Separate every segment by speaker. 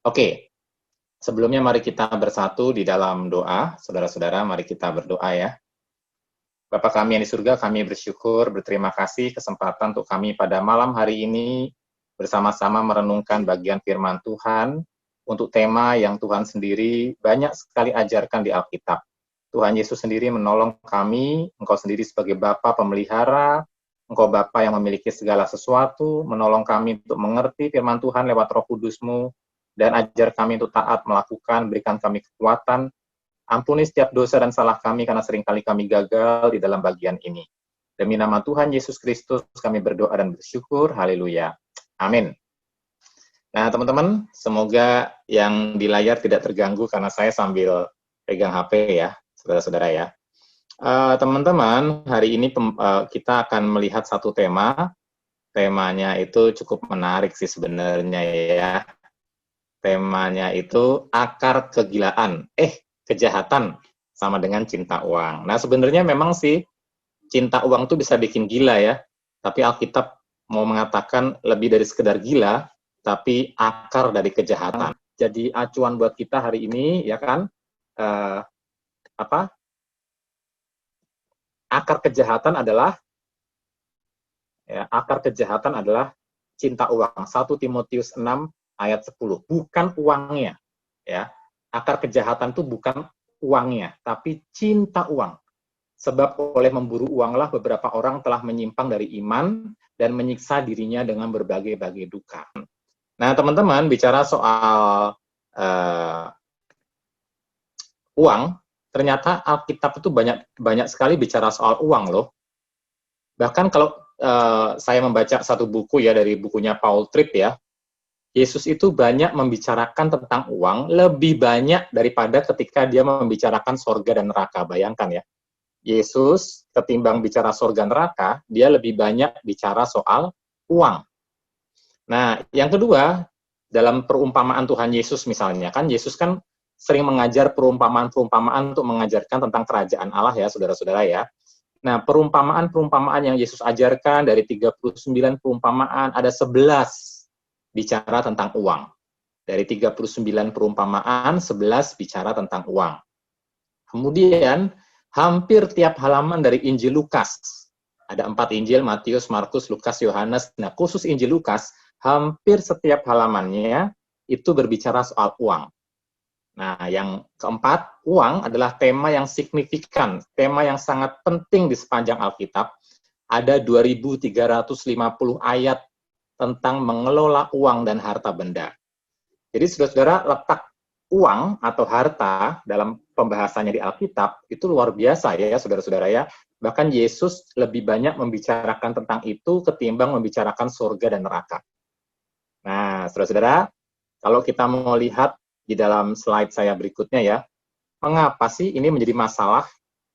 Speaker 1: Oke, sebelumnya mari kita bersatu di dalam doa. Saudara-saudara, mari kita berdoa ya. Bapa kami yang di surga, kami bersyukur, berterima kasih kesempatan untuk kami pada malam hari ini bersama-sama merenungkan bagian firman Tuhan untuk tema yang Tuhan sendiri banyak sekali ajarkan di Alkitab. Tuhan Yesus sendiri menolong kami, Engkau sendiri sebagai Bapa pemelihara, Engkau Bapa yang memiliki segala sesuatu, menolong kami untuk mengerti firman Tuhan lewat Roh Kudus-Mu, dan ajar kami untuk taat melakukan, berikan kami kekuatan. Ampuni setiap dosa dan salah kami karena seringkali kami gagal di dalam bagian ini. Demi nama Tuhan Yesus Kristus kami berdoa dan bersyukur. Haleluya. Amin. Nah, teman-teman, semoga yang di layar tidak terganggu karena saya sambil pegang HP ya, saudara-saudara ya. Teman-teman, hari ini kita akan melihat satu tema. Temanya itu cukup menarik sih sebenarnya ya. Temanya itu akar kegilaan. Kejahatan sama dengan cinta uang. Nah, sebenarnya memang sih cinta uang tuh bisa bikin gila ya. Tapi Alkitab mau mengatakan lebih dari sekedar gila, tapi akar dari kejahatan. Jadi acuan buat kita hari ini ya kan, akar kejahatan adalah cinta uang. 1 Timotius 6 ayat 10. Bukan uangnya ya. Akar kejahatan itu bukan uangnya, tapi cinta uang. Sebab oleh memburu uanglah beberapa orang telah menyimpang dari iman dan menyiksa dirinya dengan berbagai-bagai duka. Nah, teman-teman, bicara soal uang, ternyata Alkitab itu banyak sekali bicara soal uang loh. Bahkan kalau saya membaca satu buku ya, dari bukunya Paul Tripp ya, Yesus itu banyak membicarakan tentang uang, lebih banyak daripada ketika dia membicarakan sorga dan neraka. Bayangkan ya, Yesus ketimbang bicara sorga neraka, dia lebih banyak bicara soal uang. Nah, yang kedua, dalam perumpamaan Tuhan Yesus misalnya, kan Yesus kan sering mengajar perumpamaan-perumpamaan untuk mengajarkan tentang kerajaan Allah ya, saudara-saudara ya. Nah, perumpamaan-perumpamaan yang Yesus ajarkan dari 39 perumpamaan, ada 11 bicara tentang uang. Dari 39 perumpamaan, 11 bicara tentang uang. Kemudian, hampir tiap halaman dari Injil Lukas, ada 4 Injil, Matius, Markus, Lukas, Yohanes. Nah, khusus Injil Lukas, hampir setiap halamannya itu berbicara soal uang. Nah, yang keempat, uang adalah tema yang signifikan, tema yang sangat penting di sepanjang Alkitab. Ada 2.350 ayat tentang mengelola uang dan harta benda. Jadi saudara-saudara, letak uang atau harta dalam pembahasannya di Alkitab itu luar biasa ya saudara-saudara ya. Bahkan Yesus lebih banyak membicarakan tentang itu ketimbang membicarakan surga dan neraka. Nah, saudara-saudara, kalau kita mau lihat di dalam slide saya berikutnya ya, mengapa sih ini menjadi masalah?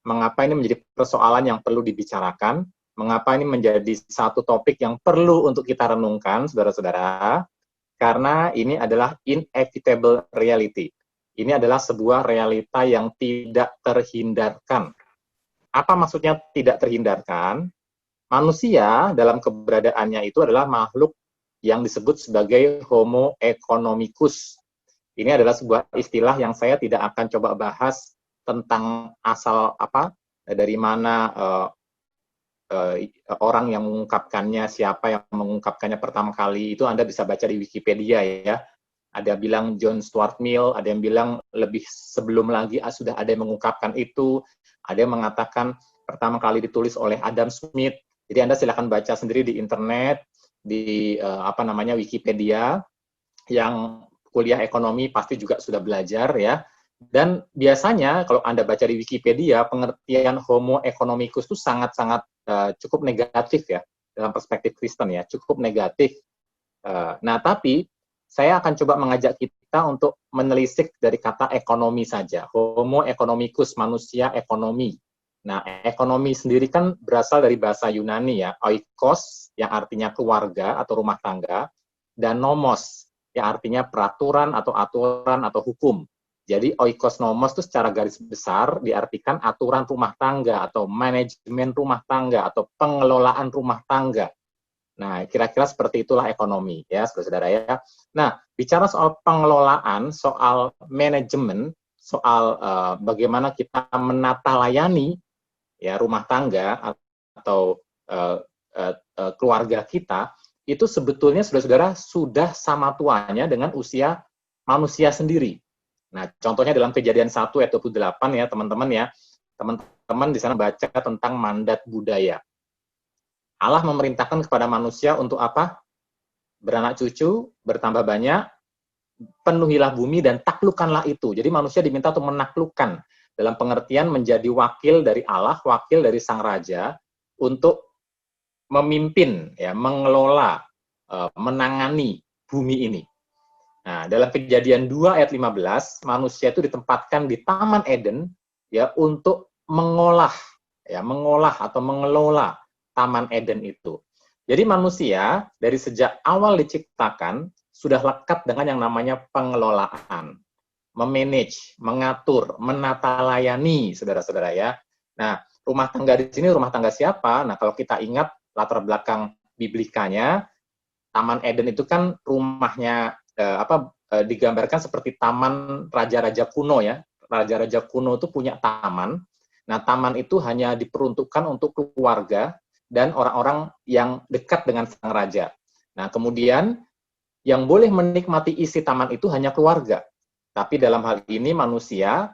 Speaker 1: Mengapa ini menjadi persoalan yang perlu dibicarakan? Mengapa ini menjadi satu topik yang perlu untuk kita renungkan, saudara-saudara? Karena ini adalah inevitable reality. Ini adalah sebuah realita yang tidak terhindarkan. Apa maksudnya tidak terhindarkan? Manusia dalam keberadaannya itu adalah makhluk yang disebut sebagai homo economicus. Ini adalah sebuah istilah yang saya tidak akan coba bahas tentang asal dari mana orang yang mengungkapkannya, siapa yang mengungkapkannya pertama kali, itu Anda bisa baca di Wikipedia ya. Ada bilang John Stuart Mill, ada yang bilang lebih sebelum lagi sudah ada yang mengungkapkan itu, ada yang mengatakan pertama kali ditulis oleh Adam Smith. Jadi Anda silakan baca sendiri di internet, di Wikipedia. Yang kuliah ekonomi pasti juga sudah belajar ya. Dan biasanya kalau Anda baca di Wikipedia, pengertian homo economicus itu sangat-sangat cukup negatif ya, dalam perspektif Kristen ya, cukup negatif. Nah, tapi saya akan coba mengajak kita untuk menelisik dari kata ekonomi saja. Homo economicus, manusia ekonomi. Nah, ekonomi sendiri kan berasal dari bahasa Yunani ya, oikos, yang artinya keluarga atau rumah tangga, dan nomos, yang artinya peraturan atau aturan atau hukum. Jadi oikos nomos itu secara garis besar diartikan aturan rumah tangga atau manajemen rumah tangga atau pengelolaan rumah tangga. Nah, kira-kira seperti itulah ekonomi, ya, saudara-saudara ya. Nah, bicara soal pengelolaan, soal manajemen, soal bagaimana kita menata layani ya rumah tangga atau keluarga kita, itu sebetulnya saudara-saudara sudah sama tuanya dengan usia manusia sendiri. Nah, contohnya dalam Kejadian 1 ayat 28 ya, teman-teman ya. Teman-teman di sana baca tentang mandat budaya. Allah memerintahkan kepada manusia untuk apa? Beranak cucu, bertambah banyak, penuhilah bumi dan taklukkanlah itu. Jadi manusia diminta untuk menaklukkan, dalam pengertian menjadi wakil dari Allah, wakil dari Sang Raja, untuk memimpin, ya, mengelola, menangani bumi ini. Nah, dalam Kejadian 2 ayat 15, manusia itu ditempatkan di Taman Eden ya untuk mengolah atau mengelola Taman Eden itu. Jadi manusia dari sejak awal diciptakan sudah lekat dengan yang namanya pengelolaan, memanage, mengatur, menata layani, saudara-saudara ya. Nah, rumah tangga di sini rumah tangga siapa? Nah, kalau kita ingat latar belakang biblikanya, Taman Eden itu kan rumahnya digambarkan seperti taman raja-raja kuno ya. Raja-raja kuno itu punya taman. Nah, taman itu hanya diperuntukkan untuk keluarga dan orang-orang yang dekat dengan sang raja. Nah, kemudian yang boleh menikmati isi taman itu hanya keluarga. Tapi dalam hal ini manusia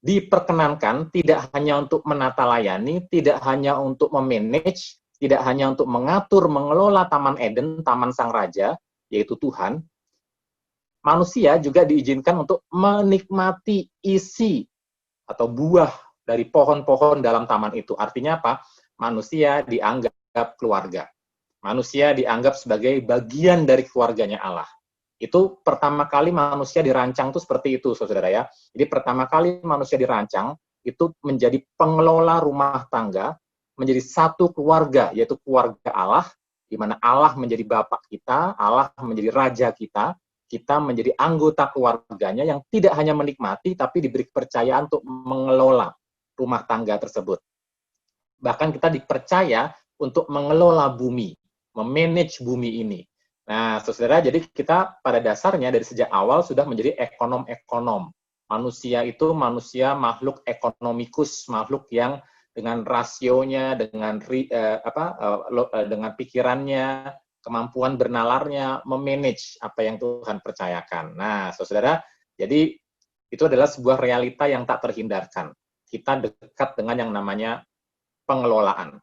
Speaker 1: diperkenankan tidak hanya untuk menata layani, tidak hanya untuk memanage, tidak hanya untuk mengatur, mengelola Taman Eden, Taman Sang Raja, yaitu Tuhan. Manusia juga diizinkan untuk menikmati isi atau buah dari pohon-pohon dalam taman itu. Artinya apa? Manusia dianggap keluarga. Manusia dianggap sebagai bagian dari keluarganya Allah. Itu pertama kali manusia dirancang itu seperti itu, saudara ya. Jadi pertama kali manusia dirancang itu menjadi pengelola rumah tangga, menjadi satu keluarga, yaitu keluarga Allah, di mana Allah menjadi bapak kita, Allah menjadi raja kita menjadi anggota keluarganya yang tidak hanya menikmati, tapi diberi kepercayaan untuk mengelola rumah tangga tersebut. Bahkan kita dipercaya untuk mengelola bumi, memanage bumi ini. Nah, saudara, jadi kita pada dasarnya dari sejak awal sudah menjadi ekonom-ekonom. Manusia itu manusia makhluk ekonomikus, makhluk yang dengan rasionya, dengan pikirannya, kemampuan bernalarnya, memanage apa yang Tuhan percayakan. Nah, saudara, jadi itu adalah sebuah realita yang tak terhindarkan. Kita dekat dengan yang namanya pengelolaan.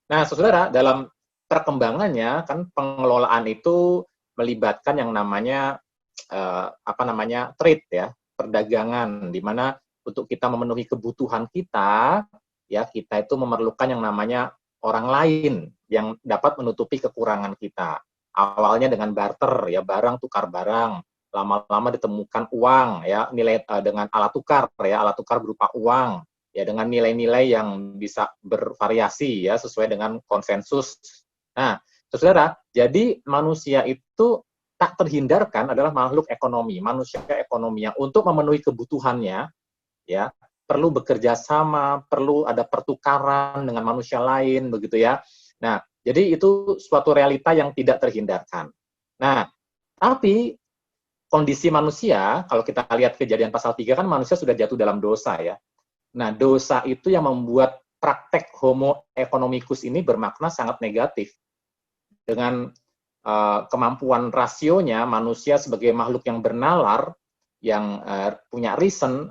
Speaker 1: Nah, saudara, dalam perkembangannya kan pengelolaan itu melibatkan yang namanya trade ya, perdagangan, di mana untuk kita memenuhi kebutuhan kita, ya kita itu memerlukan yang namanya orang lain yang dapat menutupi kekurangan kita. Awalnya dengan barter, ya barang tukar barang, lama-lama ditemukan uang, ya nilai dengan alat tukar berupa uang, ya dengan nilai-nilai yang bisa bervariasi ya sesuai dengan konsensus. Nah, saudara, jadi manusia itu tak terhindarkan adalah makhluk ekonomi, manusia ekonomi yang untuk memenuhi kebutuhannya, ya perlu bekerja sama, perlu ada pertukaran dengan manusia lain, begitu ya. Nah, jadi itu suatu realita yang tidak terhindarkan. Nah, tapi kondisi manusia, kalau kita lihat Kejadian pasal 3 kan manusia sudah jatuh dalam dosa ya. Nah, dosa itu yang membuat praktek homo economicus ini bermakna sangat negatif. Dengan kemampuan rasionya, manusia sebagai makhluk yang bernalar, yang punya reason,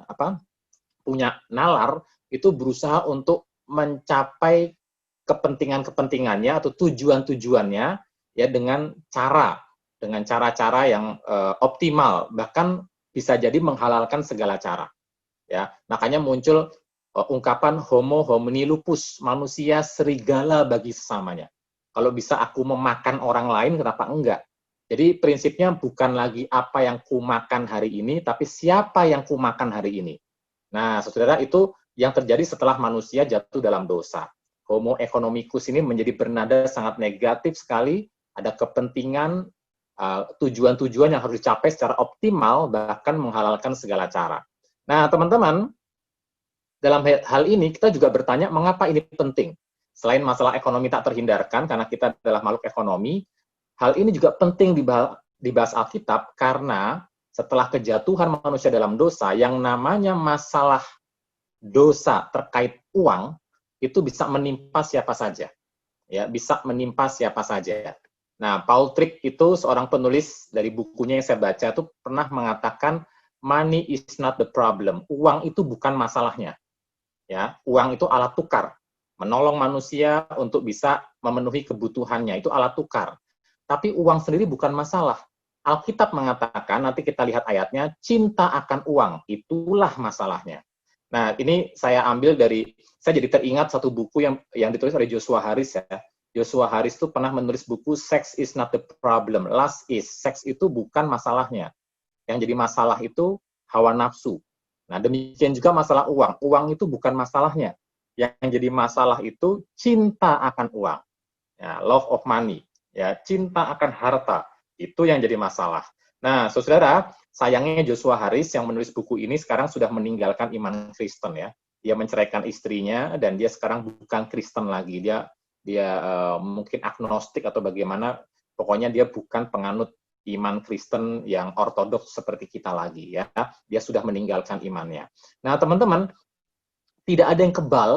Speaker 1: punya nalar, itu berusaha untuk mencapai kepentingan-kepentingannya atau tujuan-tujuannya ya dengan cara-cara yang optimal, bahkan bisa jadi menghalalkan segala cara. Ya, makanya muncul ungkapan homo homini lupus, manusia serigala bagi sesamanya. Kalau bisa aku memakan orang lain, kenapa enggak? Jadi prinsipnya bukan lagi apa yang kumakan hari ini, tapi siapa yang kumakan hari ini. Nah, saudara, itu yang terjadi setelah manusia jatuh dalam dosa. Homo economicus ini menjadi bernada sangat negatif sekali, ada kepentingan, tujuan-tujuan yang harus dicapai secara optimal, bahkan menghalalkan segala cara. Nah, teman-teman, dalam hal ini kita juga bertanya, mengapa ini penting? selain masalah ekonomi tak terhindarkan, karena kita adalah makhluk ekonomi, hal ini juga penting dibahas Alkitab, karena setelah kejatuhan manusia dalam dosa, yang namanya masalah dosa terkait uang, itu bisa menimpa siapa saja. Ya, bisa menimpa siapa saja. Nah, Paul Tripp itu seorang penulis dari bukunya yang saya baca itu pernah mengatakan money is not the problem. Uang itu bukan masalahnya. Ya, uang itu alat tukar, menolong manusia untuk bisa memenuhi kebutuhannya, itu alat tukar. Tapi uang sendiri bukan masalah. Alkitab mengatakan, nanti kita lihat ayatnya, cinta akan uang, itulah masalahnya. Nah, ini saya ambil saya jadi teringat satu buku yang ditulis oleh Joshua Harris ya. Joshua Harris itu pernah menulis buku Sex is not the problem, lust is. Seks itu bukan masalahnya. Yang jadi masalah itu hawa nafsu. Nah, demikian juga masalah uang. Uang itu bukan masalahnya. Yang jadi masalah itu cinta akan uang. Ya, love of money. Ya, cinta akan harta. Itu yang jadi masalah. Nah, saudara, sayangnya Joshua Harris yang menulis buku ini sekarang sudah meninggalkan iman Kristen ya. Dia menceraikan istrinya dan dia sekarang bukan Kristen lagi. Dia mungkin agnostik atau bagaimana. Pokoknya dia bukan penganut iman Kristen yang ortodoks seperti kita lagi ya. Dia sudah meninggalkan imannya. Nah, teman-teman, tidak ada yang kebal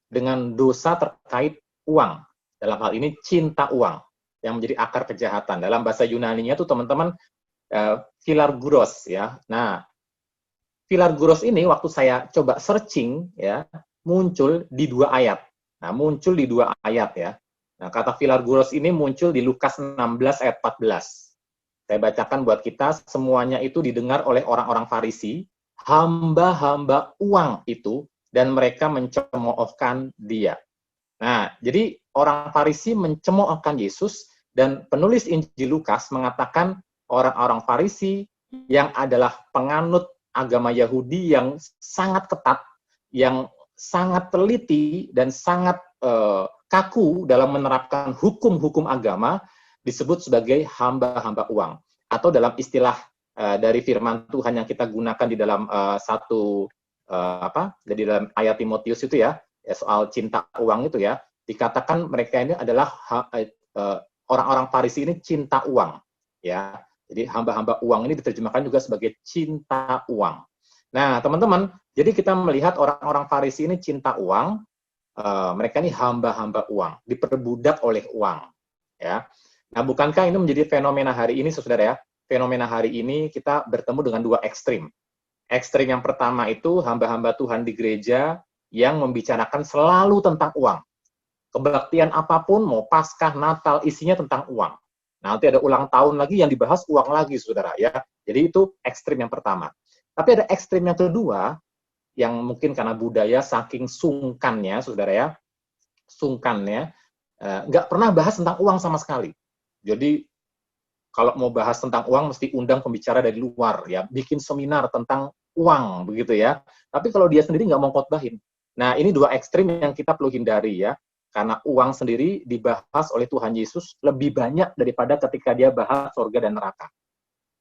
Speaker 1: dengan dosa terkait uang. Dalam hal ini cinta uang yang menjadi akar kejahatan. Dalam bahasa Yunani-nya tuh teman-teman philarguros ya. Nah, philarguros ini waktu saya coba searching ya, muncul di 2 ayat. Nah, muncul di 2 ayat ya. Nah, kata philarguros ini muncul di Lukas 16 ayat 14. Saya bacakan buat kita, semuanya itu didengar oleh orang-orang Farisi, hamba-hamba uang itu, dan mereka mencemoohkan dia. Nah, jadi orang Farisi mencemoohkan Yesus, dan penulis Injil Lukas mengatakan orang-orang Farisi yang adalah penganut agama Yahudi yang sangat ketat, yang sangat teliti, dan sangat kaku dalam menerapkan hukum-hukum agama, disebut sebagai hamba-hamba uang. Atau dalam istilah dari firman Tuhan yang kita gunakan di dalam di dalam ayat Timotius itu ya, soal cinta uang itu ya, dikatakan mereka ini adalah orang-orang Farisi ini cinta uang. Ya, jadi hamba-hamba uang ini diterjemahkan juga sebagai cinta uang. Nah, teman-teman, jadi kita melihat orang-orang Farisi ini cinta uang, mereka ini hamba-hamba uang, diperbudak oleh uang. Ya, nah bukankah ini menjadi fenomena hari ini, saudara ya? Fenomena hari ini kita bertemu dengan 2 ekstrim. Ekstrim yang pertama itu hamba-hamba Tuhan di gereja yang membicarakan selalu tentang uang. Kebaktian apapun, mau Paskah, Natal, isinya tentang uang. Nanti ada ulang tahun lagi yang dibahas uang lagi, saudara ya. Jadi itu ekstrim yang pertama. Tapi ada ekstrim yang kedua, yang mungkin karena budaya saking sungkannya, saudara ya, sungkannya, nggak pernah bahas tentang uang sama sekali. Jadi kalau mau bahas tentang uang mesti undang pembicara dari luar ya, bikin seminar tentang uang begitu ya. Tapi kalau dia sendiri nggak mau khotbahin. Nah, ini 2 ekstrim yang kita perlu hindari ya. Karena uang sendiri dibahas oleh Tuhan Yesus lebih banyak daripada ketika dia bahas surga dan neraka.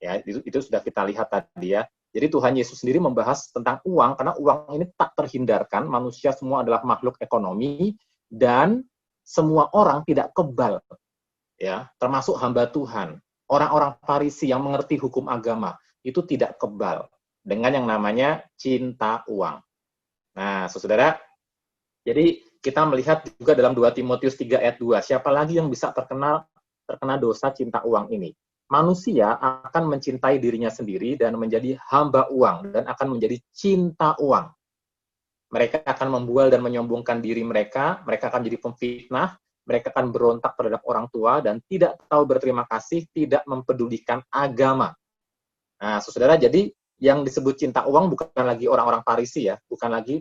Speaker 1: Ya, itu sudah kita lihat tadi ya. Jadi Tuhan Yesus sendiri membahas tentang uang karena uang ini tak terhindarkan, manusia semua adalah makhluk ekonomi dan semua orang tidak kebal. Ya, termasuk hamba Tuhan. Orang-orang Farisi yang mengerti hukum agama itu tidak kebal dengan yang namanya cinta uang. Nah, saudara, jadi kita melihat juga dalam 2 Timotius 3 ayat 2, siapa lagi yang bisa terkena dosa cinta uang ini? Manusia akan mencintai dirinya sendiri dan menjadi hamba uang dan akan menjadi cinta uang. Mereka akan membual dan menyombongkan diri mereka akan jadi pemfitnah, mereka akan berontak terhadap orang tua dan tidak tahu berterima kasih, tidak mempedulikan agama. Nah, saudara, jadi yang disebut cinta uang bukan lagi orang-orang Farisi ya, bukan lagi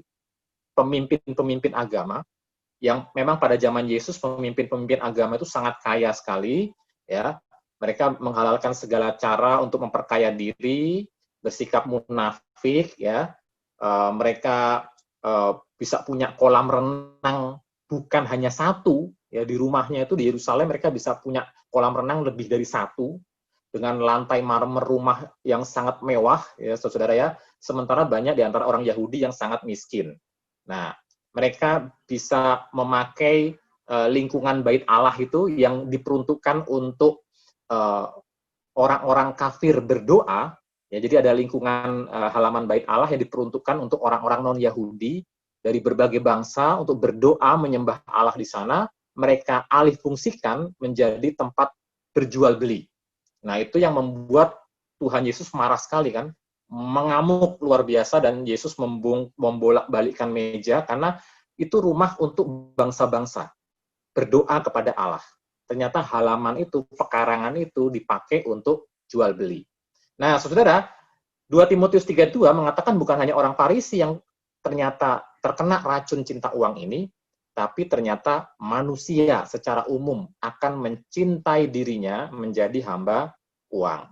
Speaker 1: pemimpin-pemimpin agama, yang memang pada zaman Yesus pemimpin-pemimpin agama itu sangat kaya sekali, ya. Mereka menghalalkan segala cara untuk memperkaya diri, bersikap munafik, ya. Mereka bisa punya kolam renang bukan hanya 1, ya, di rumahnya itu di Yerusalem mereka bisa punya kolam renang lebih dari 1 dengan lantai marmer rumah yang sangat mewah, ya saudara ya. Sementara banyak di antara orang Yahudi yang sangat miskin. Nah, mereka bisa memakai lingkungan bait Allah itu yang diperuntukkan untuk orang-orang kafir berdoa, ya, jadi ada lingkungan halaman bait Allah yang diperuntukkan untuk orang-orang non-Yahudi dari berbagai bangsa untuk berdoa menyembah Allah di sana, mereka alih fungsikan menjadi tempat berjual beli. Nah, itu yang membuat Tuhan Yesus marah sekali kan, mengamuk luar biasa, dan Yesus membolak-balikkan meja karena itu rumah untuk bangsa-bangsa berdoa kepada Allah. Ternyata halaman itu, pekarangan itu dipakai untuk jual beli. Nah, saudara, 2 Timotius 3:2 mengatakan bukan hanya orang Farisi yang ternyata terkena racun cinta uang ini, tapi ternyata manusia secara umum akan mencintai dirinya menjadi hamba uang.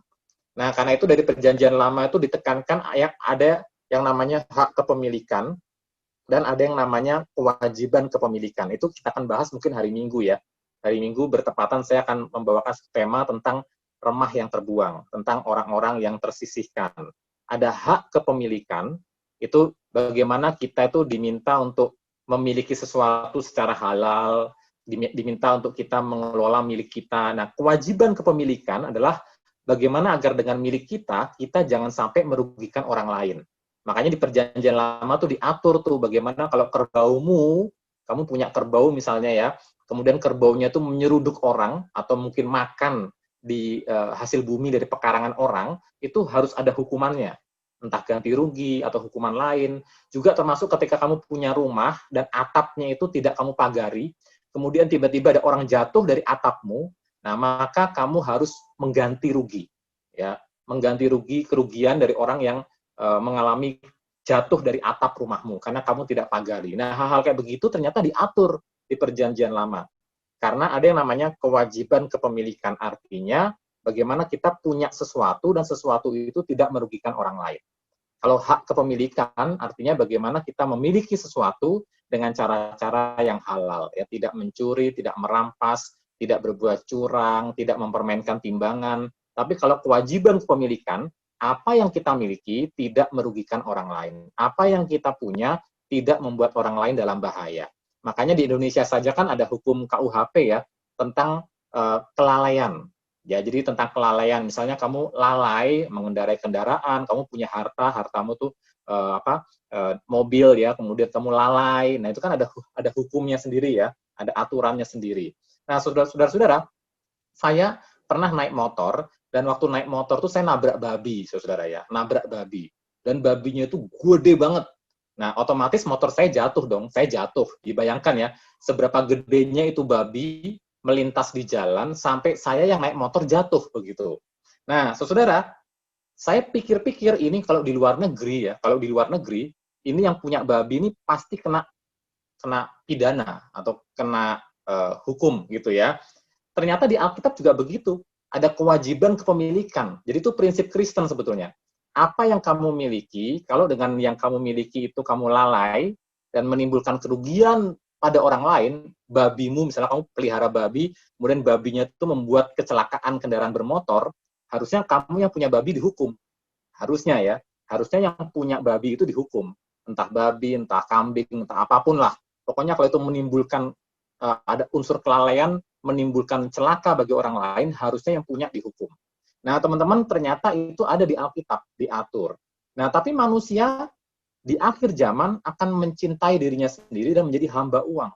Speaker 1: Nah, karena itu dari perjanjian lama itu ditekankan ada yang namanya hak kepemilikan dan ada yang namanya kewajiban kepemilikan. Itu kita akan bahas mungkin hari Minggu ya. Hari Minggu bertepatan saya akan membawakan tema tentang remah yang terbuang, tentang orang-orang yang tersisihkan. Ada hak kepemilikan, itu bagaimana kita itu diminta untuk memiliki sesuatu secara halal, diminta untuk kita mengelola milik kita. Nah, kewajiban kepemilikan adalah bagaimana agar dengan milik kita, kita jangan sampai merugikan orang lain. Makanya di perjanjian lama tuh diatur tuh bagaimana kalau kerbaumu, kamu punya kerbau misalnya ya, kemudian kerbaunya tuh menyeruduk orang atau mungkin makan di hasil bumi dari pekarangan orang, itu harus ada hukumannya. Entah ganti rugi atau hukuman lain. Juga termasuk ketika kamu punya rumah dan atapnya itu tidak kamu pagari, kemudian tiba-tiba ada orang jatuh dari atapmu, nah, maka kamu harus mengganti rugi, ya, mengganti kerugian dari orang yang mengalami jatuh dari atap rumahmu karena kamu tidak pagari. Nah, hal-hal kayak begitu ternyata diatur di perjanjian lama. Karena ada yang namanya kewajiban kepemilikan, artinya bagaimana kita punya sesuatu dan sesuatu itu tidak merugikan orang lain. Kalau hak kepemilikan artinya bagaimana kita memiliki sesuatu dengan cara-cara yang halal, ya, tidak mencuri, tidak merampas, tidak berbuat curang, tidak mempermainkan timbangan. Tapi kalau kewajiban kepemilikan, apa yang kita miliki tidak merugikan orang lain. Apa yang kita punya tidak membuat orang lain dalam bahaya. Makanya di Indonesia saja kan ada hukum KUHP ya, tentang kelalaian. Ya, jadi tentang kelalaian, misalnya kamu lalai mengendarai kendaraan, kamu punya hartamu tuh mobil ya, kemudian kamu lalai. Nah, itu kan ada hukumnya sendiri ya, ada aturannya sendiri. Nah, saudara-saudara, saya pernah naik motor, dan waktu naik motor tuh saya nabrak babi, saudara ya, nabrak babi. Dan babinya itu gede banget. Nah, otomatis motor saya jatuh dong, saya jatuh. Dibayangkan ya, seberapa gedenya itu babi melintas di jalan, sampai saya yang naik motor jatuh, begitu. Nah, saudara, saya pikir-pikir ini kalau di luar negeri ya, kalau di luar negeri, ini yang punya babi ini pasti kena pidana atau kena hukum gitu ya. Ternyata di Alkitab juga begitu. Ada kewajiban kepemilikan. Jadi itu prinsip Kristen sebetulnya. Apa yang kamu miliki, kalau dengan yang kamu miliki itu kamu lalai dan menimbulkan kerugian pada orang lain, babimu, misalnya kamu pelihara babi, kemudian babinya itu membuat kecelakaan kendaraan bermotor, harusnya kamu yang punya babi dihukum. Harusnya ya. Harusnya yang punya babi itu dihukum. Entah babi, entah kambing, entah apapun lah. Pokoknya kalau itu menimbulkan ada unsur kelalaian, menimbulkan celaka bagi orang lain, harusnya yang punya dihukum. Nah, teman-teman, ternyata itu ada di Alkitab, diatur. Nah, tapi manusia di akhir zaman akan mencintai dirinya sendiri dan menjadi hamba uang.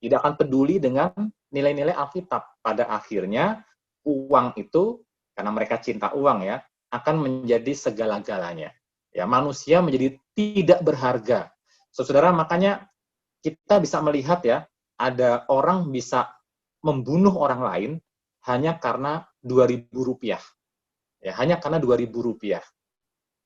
Speaker 1: Tidak akan peduli dengan nilai-nilai Alkitab. Pada akhirnya, uang itu, karena mereka cinta uang ya, akan menjadi segala-galanya. Ya, manusia menjadi tidak berharga. Saudara, makanya kita bisa melihat ya, ada orang bisa membunuh orang lain hanya karena Rp2.000. Ya, hanya karena Rp2.000.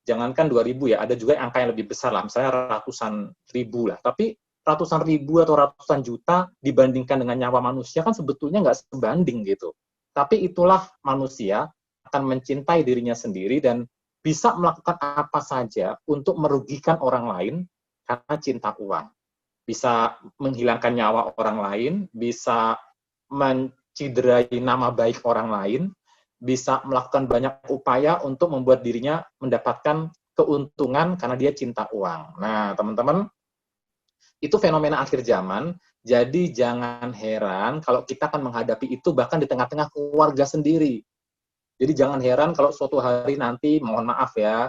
Speaker 1: Jangankan 2.000 ya, ada juga angka yang lebih besar lah, misalnya ratusan ribu lah. Tapi ratusan ribu atau ratusan juta dibandingkan dengan nyawa manusia kan sebetulnya nggak sebanding gitu. Tapi itulah manusia akan mencintai dirinya sendiri dan bisa melakukan apa saja untuk merugikan orang lain karena cinta uang. Bisa menghilangkan nyawa orang lain, bisa menciderai nama baik orang lain, bisa melakukan banyak upaya untuk membuat dirinya mendapatkan keuntungan karena dia cinta uang. Nah, teman-teman, Itu fenomena akhir zaman, jadi jangan heran kalau kita akan menghadapi itu bahkan di tengah-tengah keluarga sendiri. Jadi jangan heran kalau suatu hari nanti, mohon maaf ya,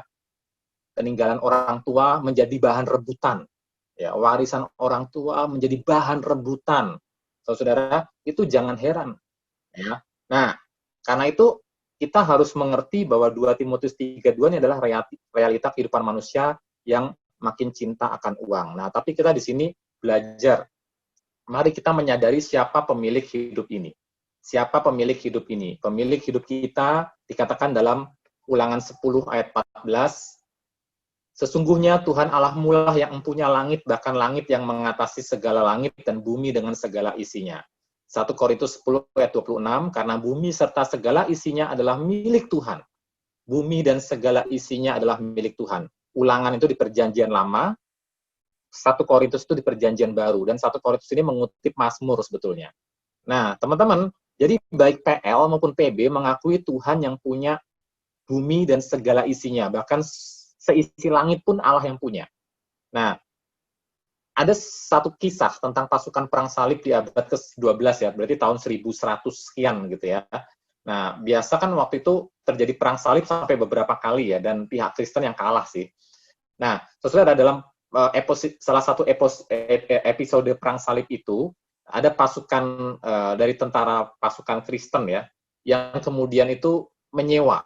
Speaker 1: peninggalan orang tua menjadi bahan rebutan. Ya, warisan orang tua menjadi bahan rebutan. Saudara, itu jangan heran. Ya. Nah, karena itu kita harus mengerti bahwa 2 Timotius 3:2 ini adalah realita kehidupan manusia yang makin cinta akan uang. Nah, tapi kita di sini belajar. Mari kita menyadari siapa pemilik hidup ini. Siapa pemilik hidup ini? Pemilik hidup kita dikatakan dalam Ulangan 10 ayat 14, sesungguhnya Tuhan Allahmu lah yang mempunyai langit, bahkan langit yang mengatasi segala langit dan bumi dengan segala isinya. 1 Korintus 10 ayat 26, karena bumi serta segala isinya adalah milik Tuhan. Bumi dan segala isinya adalah milik Tuhan. Ulangan itu di Perjanjian Lama, 1 Korintus itu di Perjanjian Baru, dan 1 Korintus ini mengutip Mazmur sebetulnya. Nah, teman-teman, jadi baik PL maupun PB mengakui Tuhan yang punya bumi dan segala isinya, bahkan seisi langit pun Allah yang punya. Nah, ada satu kisah tentang pasukan perang salib di abad ke-12 ya, berarti tahun 1100 sekian gitu ya. Nah, biasa kan waktu itu terjadi perang salib sampai beberapa kali ya, dan pihak Kristen yang kalah sih. Nah, saudara, dalam salah satu episode perang salib itu, ada pasukan dari tentara pasukan Kristen ya, yang kemudian itu menyewa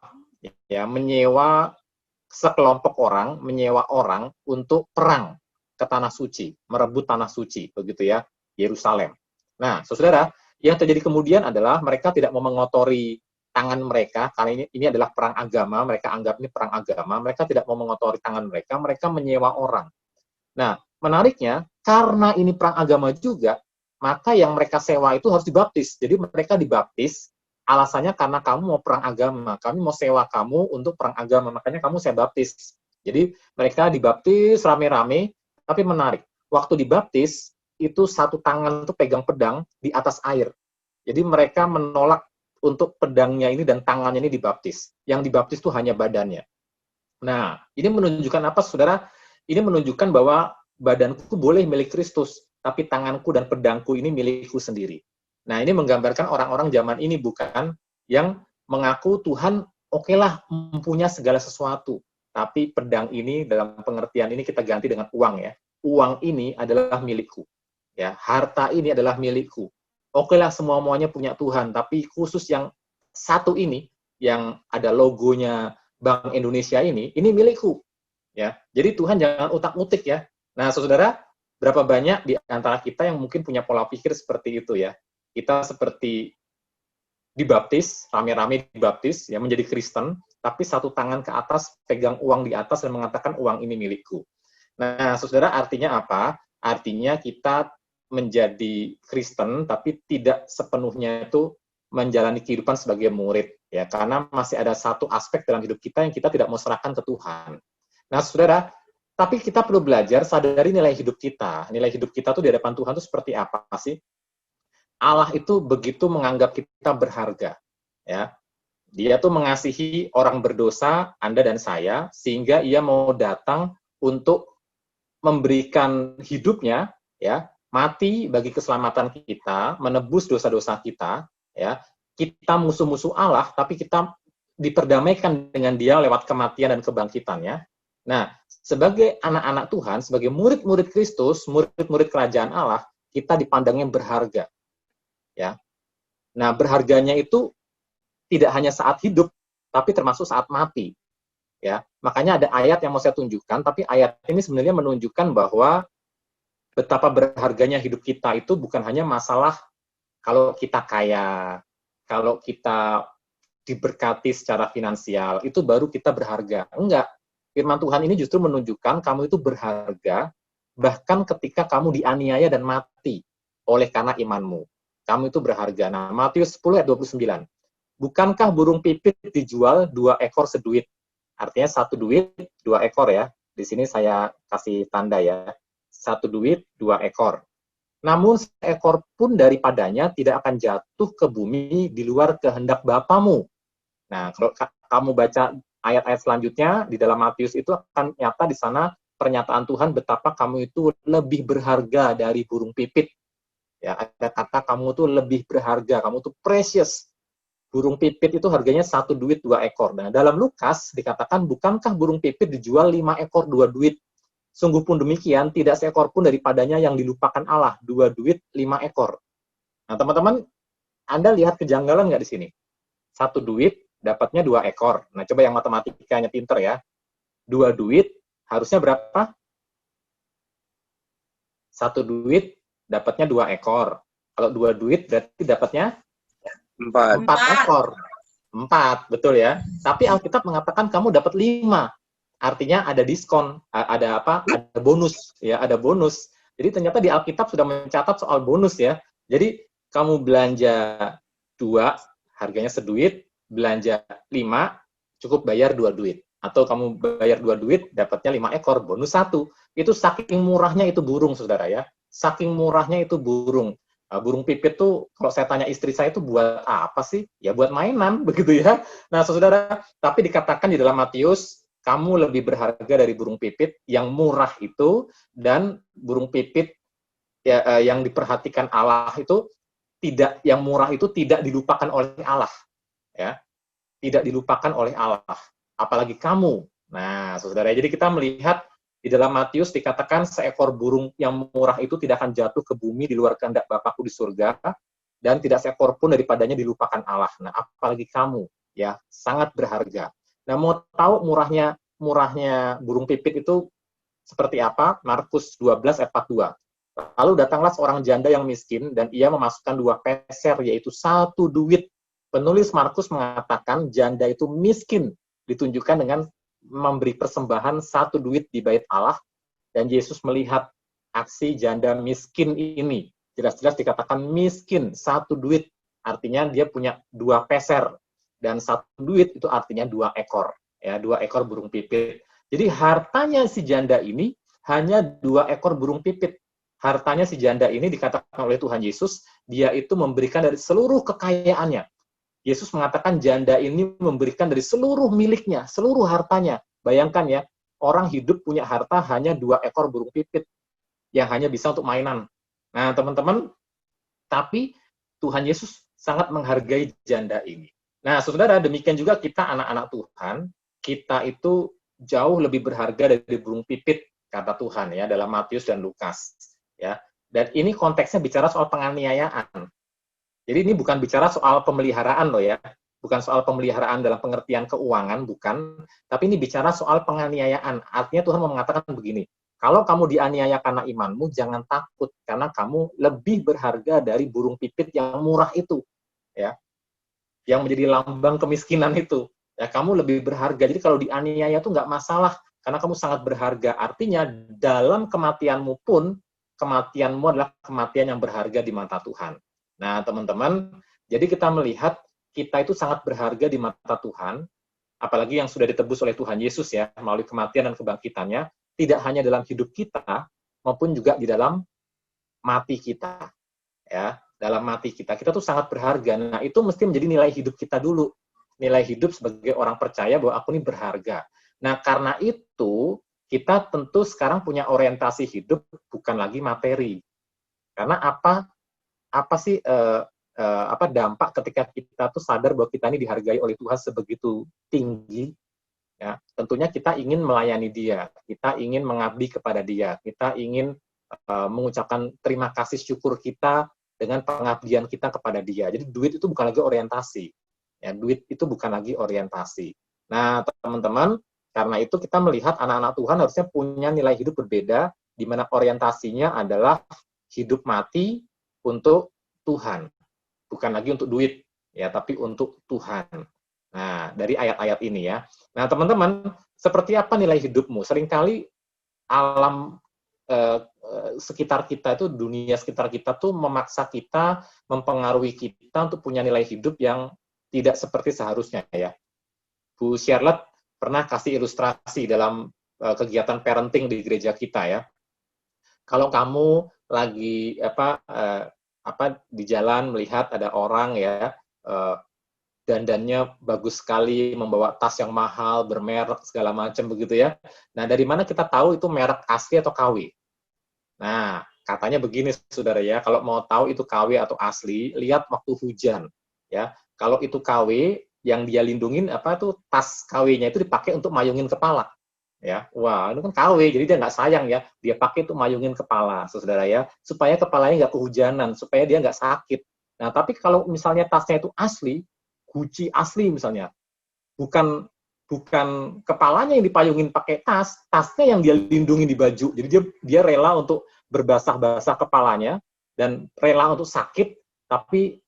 Speaker 1: sekelompok orang, menyewa orang untuk perang ke tanah suci, merebut tanah suci, begitu ya, Yerusalem. Nah, saudara, yang terjadi kemudian adalah mereka tidak mau mengotori tangan mereka, karena ini adalah perang agama, mereka anggap ini perang agama, mereka tidak mau mengotori tangan mereka menyewa orang. Nah, menariknya, karena ini perang agama juga, maka yang mereka sewa itu harus dibaptis. Jadi mereka dibaptis, alasannya karena kamu mau perang agama, kami mau sewa kamu untuk perang agama, makanya kamu saya baptis. Jadi mereka dibaptis rame-rame, tapi menarik, waktu dibaptis, itu satu tangan tuh pegang pedang di atas air. Jadi mereka menolak untuk pedangnya ini dan tangannya ini dibaptis. Yang dibaptis itu hanya badannya. Nah, ini menunjukkan apa, saudara? Ini menunjukkan bahwa badanku boleh milik Kristus, tapi tanganku dan pedangku ini milikku sendiri. Nah, ini menggambarkan orang-orang zaman ini bukan yang mengaku Tuhan okelah mempunyai segala sesuatu. Tapi pedang ini dalam pengertian ini kita ganti dengan uang ya. Uang ini adalah milikku. Ya, harta ini adalah milikku. Okelah semua-muanya punya Tuhan, tapi khusus yang satu ini yang ada logonya Bank Indonesia ini milikku. Ya. Jadi Tuhan jangan utak-utik ya. Nah, saudara, berapa banyak di antara kita yang mungkin punya pola pikir seperti itu ya. Kita seperti dibaptis, rame-rame dibaptis, ya menjadi Kristen, tapi satu tangan ke atas, pegang uang di atas, dan mengatakan uang ini milikku. Nah, saudara, artinya apa? Artinya kita menjadi Kristen, tapi tidak sepenuhnya itu menjalani kehidupan sebagai murid, ya, karena masih ada satu aspek dalam hidup kita yang kita tidak mau serahkan ke Tuhan. Nah, saudara, tapi kita perlu belajar sadari nilai hidup kita. Nilai hidup kita tuh di hadapan Tuhan itu seperti apa sih? Allah itu begitu menganggap kita berharga, ya. Dia tuh mengasihi orang berdosa, Anda dan saya, sehingga ia mau datang untuk memberikan hidupnya, ya, mati bagi keselamatan kita, menebus dosa-dosa kita, ya. Kita musuh-musuh Allah, tapi kita diperdamaikan dengan Dia lewat kematian dan kebangkitannya. Nah, sebagai anak-anak Tuhan, sebagai murid-murid Kristus, murid-murid kerajaan Allah, kita dipandangnya berharga. Ya. Nah, berharganya itu tidak hanya saat hidup, tapi termasuk saat mati. Ya, makanya ada ayat yang mau saya tunjukkan, tapi ayat ini sebenarnya menunjukkan bahwa betapa berharganya hidup kita itu bukan hanya masalah kalau kita kaya, kalau kita diberkati secara finansial, itu baru kita berharga. Enggak. Firman Tuhan ini justru menunjukkan kamu itu berharga, bahkan ketika kamu dianiaya dan mati oleh karena imanmu. Kamu itu berharga. Nah, Matius 10 ayat 29. Bukankah burung pipit dijual 2 ekor seduit? Artinya 1 duit, 2 ekor ya. Di sini saya kasih tanda ya. 1 duit, 2 ekor. Namun seekor pun daripadanya tidak akan jatuh ke bumi di luar kehendak Bapamu. Nah, kalau kamu baca ayat-ayat selanjutnya, di dalam Matius itu akan nyata di sana pernyataan Tuhan betapa kamu itu lebih berharga dari burung pipit. Ya, ada kata kamu tuh lebih berharga, kamu tuh precious. Burung pipit itu harganya 1 duit 2 ekor. Nah, dalam Lukas dikatakan, bukankah burung pipit dijual 5 ekor 2 duit? Sungguh pun demikian, tidak seekor pun daripadanya yang dilupakan Allah. 2 duit 5 ekor. Nah, teman-teman, Anda lihat kejanggalan nggak di sini? 1 duit dapatnya 2 ekor. Nah, coba yang matematikanya pinter ya. 2 duit harusnya berapa? 1 duit dapatnya 2 ekor. Kalau 2 duit berarti dapatnya 4 ekor. 4, betul ya. Tapi Alkitab mengatakan kamu dapat 5. Artinya ada diskon, ada apa? Ada bonus, ya, ada bonus. Jadi ternyata di Alkitab sudah mencatat soal bonus ya. Jadi kamu belanja 2, harganya seduit, belanja 5, cukup bayar 2 duit. Atau kamu bayar 2 duit, dapatnya 5 ekor, bonus 1. Itu saking murahnya itu burung, saudara ya. Saking murahnya itu burung. Burung pipit tuh, kalau saya tanya istri saya itu buat apa sih? Ya buat mainan, begitu ya. Nah, saudara, tapi dikatakan di dalam Matius, kamu lebih berharga dari burung pipit yang murah itu, dan burung pipit ya, yang diperhatikan Allah itu tidak, yang murah itu tidak dilupakan oleh Allah, ya, tidak dilupakan oleh Allah. Apalagi kamu. Nah, saudara, jadi kita melihat di dalam Matius dikatakan seekor burung yang murah itu tidak akan jatuh ke bumi di luar kehendak Bapakku di surga, dan tidak seekor pun daripadanya dilupakan Allah. Nah, apalagi kamu, ya, sangat berharga. Nah, mau tahu murahnya burung pipit itu seperti apa? Markus 12 ayat 42. Lalu datanglah seorang janda yang miskin, dan ia memasukkan 2 peser, yaitu 1 duit. Penulis Markus mengatakan janda itu miskin, ditunjukkan dengan memberi persembahan 1 duit di bait Allah, dan Yesus melihat aksi janda miskin ini. Jelas-jelas dikatakan miskin, 1 duit, artinya dia punya 2 peser, dan 1 duit itu artinya 2 ekor, ya, 2 ekor burung pipit. Jadi hartanya si janda ini hanya 2 ekor burung pipit. Hartanya si janda ini dikatakan oleh Tuhan Yesus, dia itu memberikan dari seluruh kekayaannya. Yesus mengatakan janda ini memberikan dari seluruh miliknya, seluruh hartanya. Bayangkan ya, orang hidup punya harta hanya 2 ekor burung pipit yang hanya bisa untuk mainan. Nah, teman-teman, tapi Tuhan Yesus sangat menghargai janda ini. Nah, saudara, demikian juga kita anak-anak Tuhan, kita itu jauh lebih berharga dari burung pipit, kata Tuhan ya, dalam Matius dan Lukas. Ya, dan ini konteksnya bicara soal penganiayaan. Jadi ini bukan bicara soal pemeliharaan loh ya, bukan soal pemeliharaan dalam pengertian keuangan, bukan, tapi ini bicara soal penganiayaan. Artinya Tuhan mau mengatakan begini, kalau kamu dianiaya karena imanmu, jangan takut, karena kamu lebih berharga dari burung pipit yang murah itu, ya, yang menjadi lambang kemiskinan itu. Ya, kamu lebih berharga. Jadi kalau dianiaya itu nggak masalah, karena kamu sangat berharga. Artinya dalam kematianmu pun, kematianmu adalah kematian yang berharga di mata Tuhan. Nah, teman-teman, jadi kita melihat kita itu sangat berharga di mata Tuhan, apalagi yang sudah ditebus oleh Tuhan Yesus ya, melalui kematian dan kebangkitannya, tidak hanya dalam hidup kita, maupun juga di dalam mati kita. Ya, dalam mati kita. Kita tuh sangat berharga. Nah, itu mesti menjadi nilai hidup kita dulu. Nilai hidup sebagai orang percaya bahwa aku ini berharga. Nah, karena itu, kita tentu sekarang punya orientasi hidup bukan lagi materi. Karena apa sih apa dampak ketika kita tuh sadar bahwa kita ini dihargai oleh Tuhan sebegitu tinggi, ya, tentunya kita ingin melayani Dia, kita ingin mengabdi kepada Dia, kita ingin mengucapkan terima kasih syukur kita dengan pengabdian kita kepada Dia. Jadi duit itu bukan lagi orientasi, ya, duit itu bukan lagi orientasi. Nah, teman-teman, karena itu kita melihat anak-anak Tuhan harusnya punya nilai hidup berbeda, di mana orientasinya adalah hidup mati untuk Tuhan, bukan lagi untuk duit, ya, tapi untuk Tuhan. Nah, dari ayat-ayat ini ya. Nah, teman-teman, seperti apa nilai hidupmu? Seringkali alam sekitar kita itu, dunia sekitar kita tuh memaksa kita, mempengaruhi kita untuk punya nilai hidup yang tidak seperti seharusnya ya. Bu Charlotte pernah kasih ilustrasi dalam kegiatan parenting di gereja kita ya. Kalau kamu lagi di jalan melihat ada orang ya dandannya bagus sekali, membawa tas yang mahal, bermerek, segala macam begitu ya. Nah, dari mana kita tahu itu merek asli atau KW? Nah, katanya begini, saudara ya, kalau mau tahu itu KW atau asli, lihat waktu hujan. Ya, kalau itu KW, yang dia lindungin apa tuh tas KW-nya itu dipakai untuk mayungin kepala. Ya, wah, itu kan KW, jadi dia nggak sayang ya, dia pakai itu mayungin kepala, saudara ya, supaya kepalanya nggak kehujanan, supaya dia nggak sakit. Nah, tapi kalau misalnya tasnya itu asli, Gucci asli misalnya, bukan bukan kepalanya yang dipayungin pakai tas, tasnya yang dia lindungi di baju. Jadi dia rela untuk berbasah-basah kepalanya dan rela untuk sakit, tapi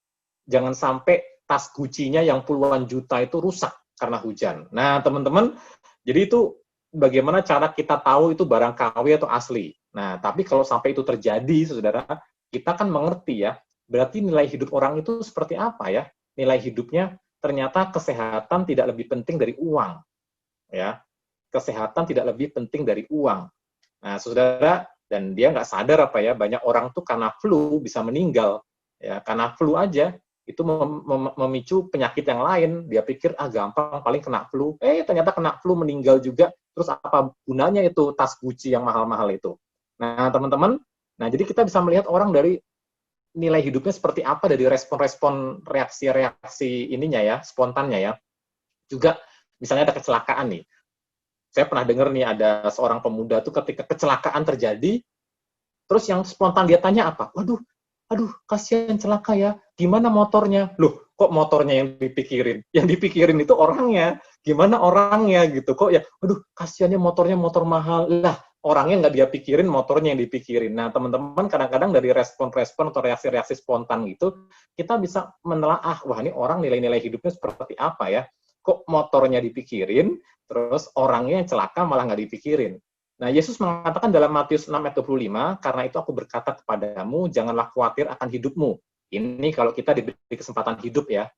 Speaker 1: jangan sampai tas Gucci-nya yang puluhan juta itu rusak karena hujan. Nah, teman-teman, jadi itu bagaimana cara kita tahu itu barang KW atau asli. Nah, tapi kalau sampai itu terjadi, saudara, kita kan mengerti ya, berarti nilai hidup orang itu seperti apa ya? Nilai hidupnya ternyata kesehatan tidak lebih penting dari uang, ya. Kesehatan tidak lebih penting dari uang. Nah, saudara, dan dia nggak sadar apa ya, banyak orang tuh karena flu bisa meninggal, ya, karena flu aja itu memicu penyakit yang lain. Dia pikir gampang paling kena flu, ternyata kena flu meninggal juga. Terus apa gunanya itu tas Gucci yang mahal-mahal itu? Nah, teman-teman, nah jadi kita bisa melihat orang dari nilai hidupnya seperti apa dari respon-respon reaksi-reaksi ininya ya, spontannya ya. Juga misalnya ada kecelakaan nih. Saya pernah dengar nih ada seorang pemuda tuh ketika kecelakaan terjadi, terus yang spontan dia tanya apa? Aduh, kasihan celaka ya. Gimana motornya? Loh, kok motornya yang dipikirin? Yang dipikirin itu orangnya. Gimana orangnya gitu? Kok ya, aduh, kasihannya motornya motor mahal. Lah, orangnya nggak dia pikirin, motornya yang dipikirin. Nah, teman-teman kadang-kadang dari respon-respon atau reaksi-reaksi spontan gitu, kita bisa menelaah, wah ini orang nilai-nilai hidupnya seperti apa ya? Kok motornya dipikirin, terus orangnya yang celaka malah nggak dipikirin. Nah, Yesus mengatakan dalam Matius 6 ayat 25, karena itu aku berkata kepadamu, janganlah khawatir akan hidupmu. Ini kalau kita diberi kesempatan hidup ya.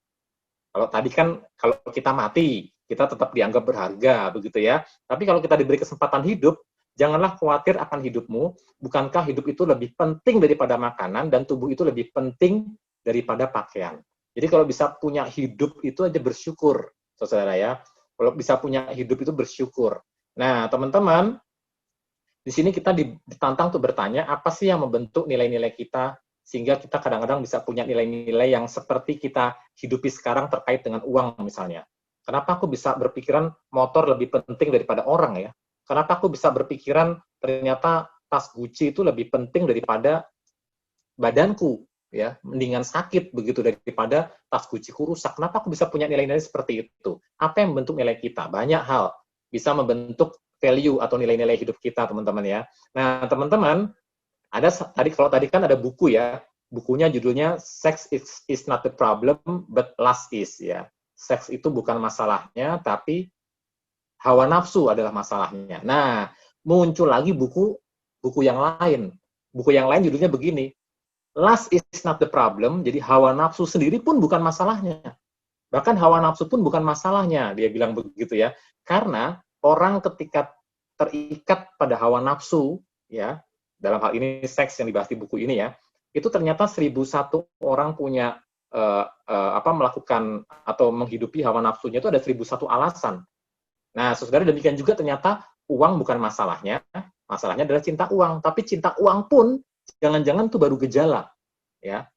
Speaker 1: Kalau tadi kan, kalau kita mati, kita tetap dianggap berharga, begitu ya. Tapi kalau kita diberi kesempatan hidup, janganlah khawatir akan hidupmu. Bukankah hidup itu lebih penting daripada makanan, dan tubuh itu lebih penting daripada pakaian. Jadi kalau bisa punya hidup itu aja bersyukur, saudara ya. Kalau bisa punya hidup itu bersyukur. Nah, teman-teman, di sini kita ditantang untuk bertanya, apa sih yang membentuk nilai-nilai kita, sehingga kita kadang-kadang bisa punya nilai-nilai yang seperti kita hidupi sekarang terkait dengan uang misalnya. Kenapa aku bisa berpikiran motor lebih penting daripada orang ya? Kenapa aku bisa berpikiran ternyata tas Gucci itu lebih penting daripada badanku, ya, mendingan sakit begitu daripada tas Gucci-ku rusak. Kenapa aku bisa punya nilai-nilai seperti itu? Apa yang membentuk nilai kita? Banyak hal bisa membentuk value atau nilai-nilai hidup kita, teman-teman ya. Nah, teman-teman, ada tadi kan ada buku ya. Bukunya judulnya Sex is not the problem but lust is ya. Seks itu bukan masalahnya, tapi hawa nafsu adalah masalahnya. Nah, muncul lagi buku yang lain. Buku yang lain judulnya begini. Lust is not the problem, jadi hawa nafsu sendiri pun bukan masalahnya. Bahkan hawa nafsu pun bukan masalahnya, dia bilang begitu ya. Karena orang ketika terikat pada hawa nafsu, ya, dalam hal ini seks yang dibahas di buku ini ya, itu ternyata 1001 orang punya melakukan atau menghidupi hawa nafsunya itu ada 1001 alasan. Nah, saudara, demikian juga ternyata uang bukan masalahnya, masalahnya adalah cinta uang. Tapi cinta uang pun jangan-jangan itu baru gejala, ya.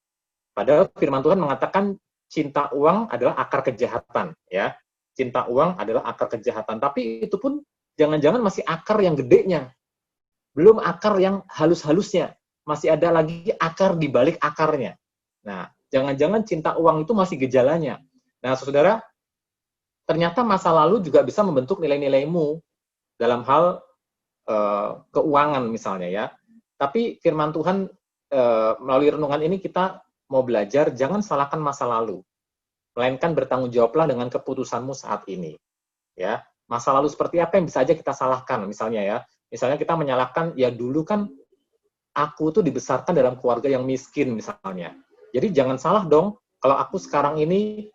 Speaker 1: Padahal firman Tuhan mengatakan cinta uang adalah akar kejahatan, ya. Cinta uang adalah akar kejahatan, tapi itu pun jangan-jangan masih akar yang gedenya. Belum akar yang halus-halusnya. Masih ada lagi akar di balik akarnya. Nah, jangan-jangan cinta uang itu masih gejalanya. Nah, saudara, ternyata masa lalu juga bisa membentuk nilai-nilaimu dalam hal keuangan misalnya ya. Tapi firman Tuhan melalui renungan ini kita mau belajar jangan salahkan masa lalu, melainkan bertanggung jawablah dengan keputusanmu saat ini. Ya, masa lalu seperti apa yang bisa aja kita salahkan misalnya ya. Misalnya kita menyalahkan ya dulu kan aku tuh dibesarkan dalam keluarga yang miskin misalnya. Jadi jangan salah dong kalau aku sekarang ini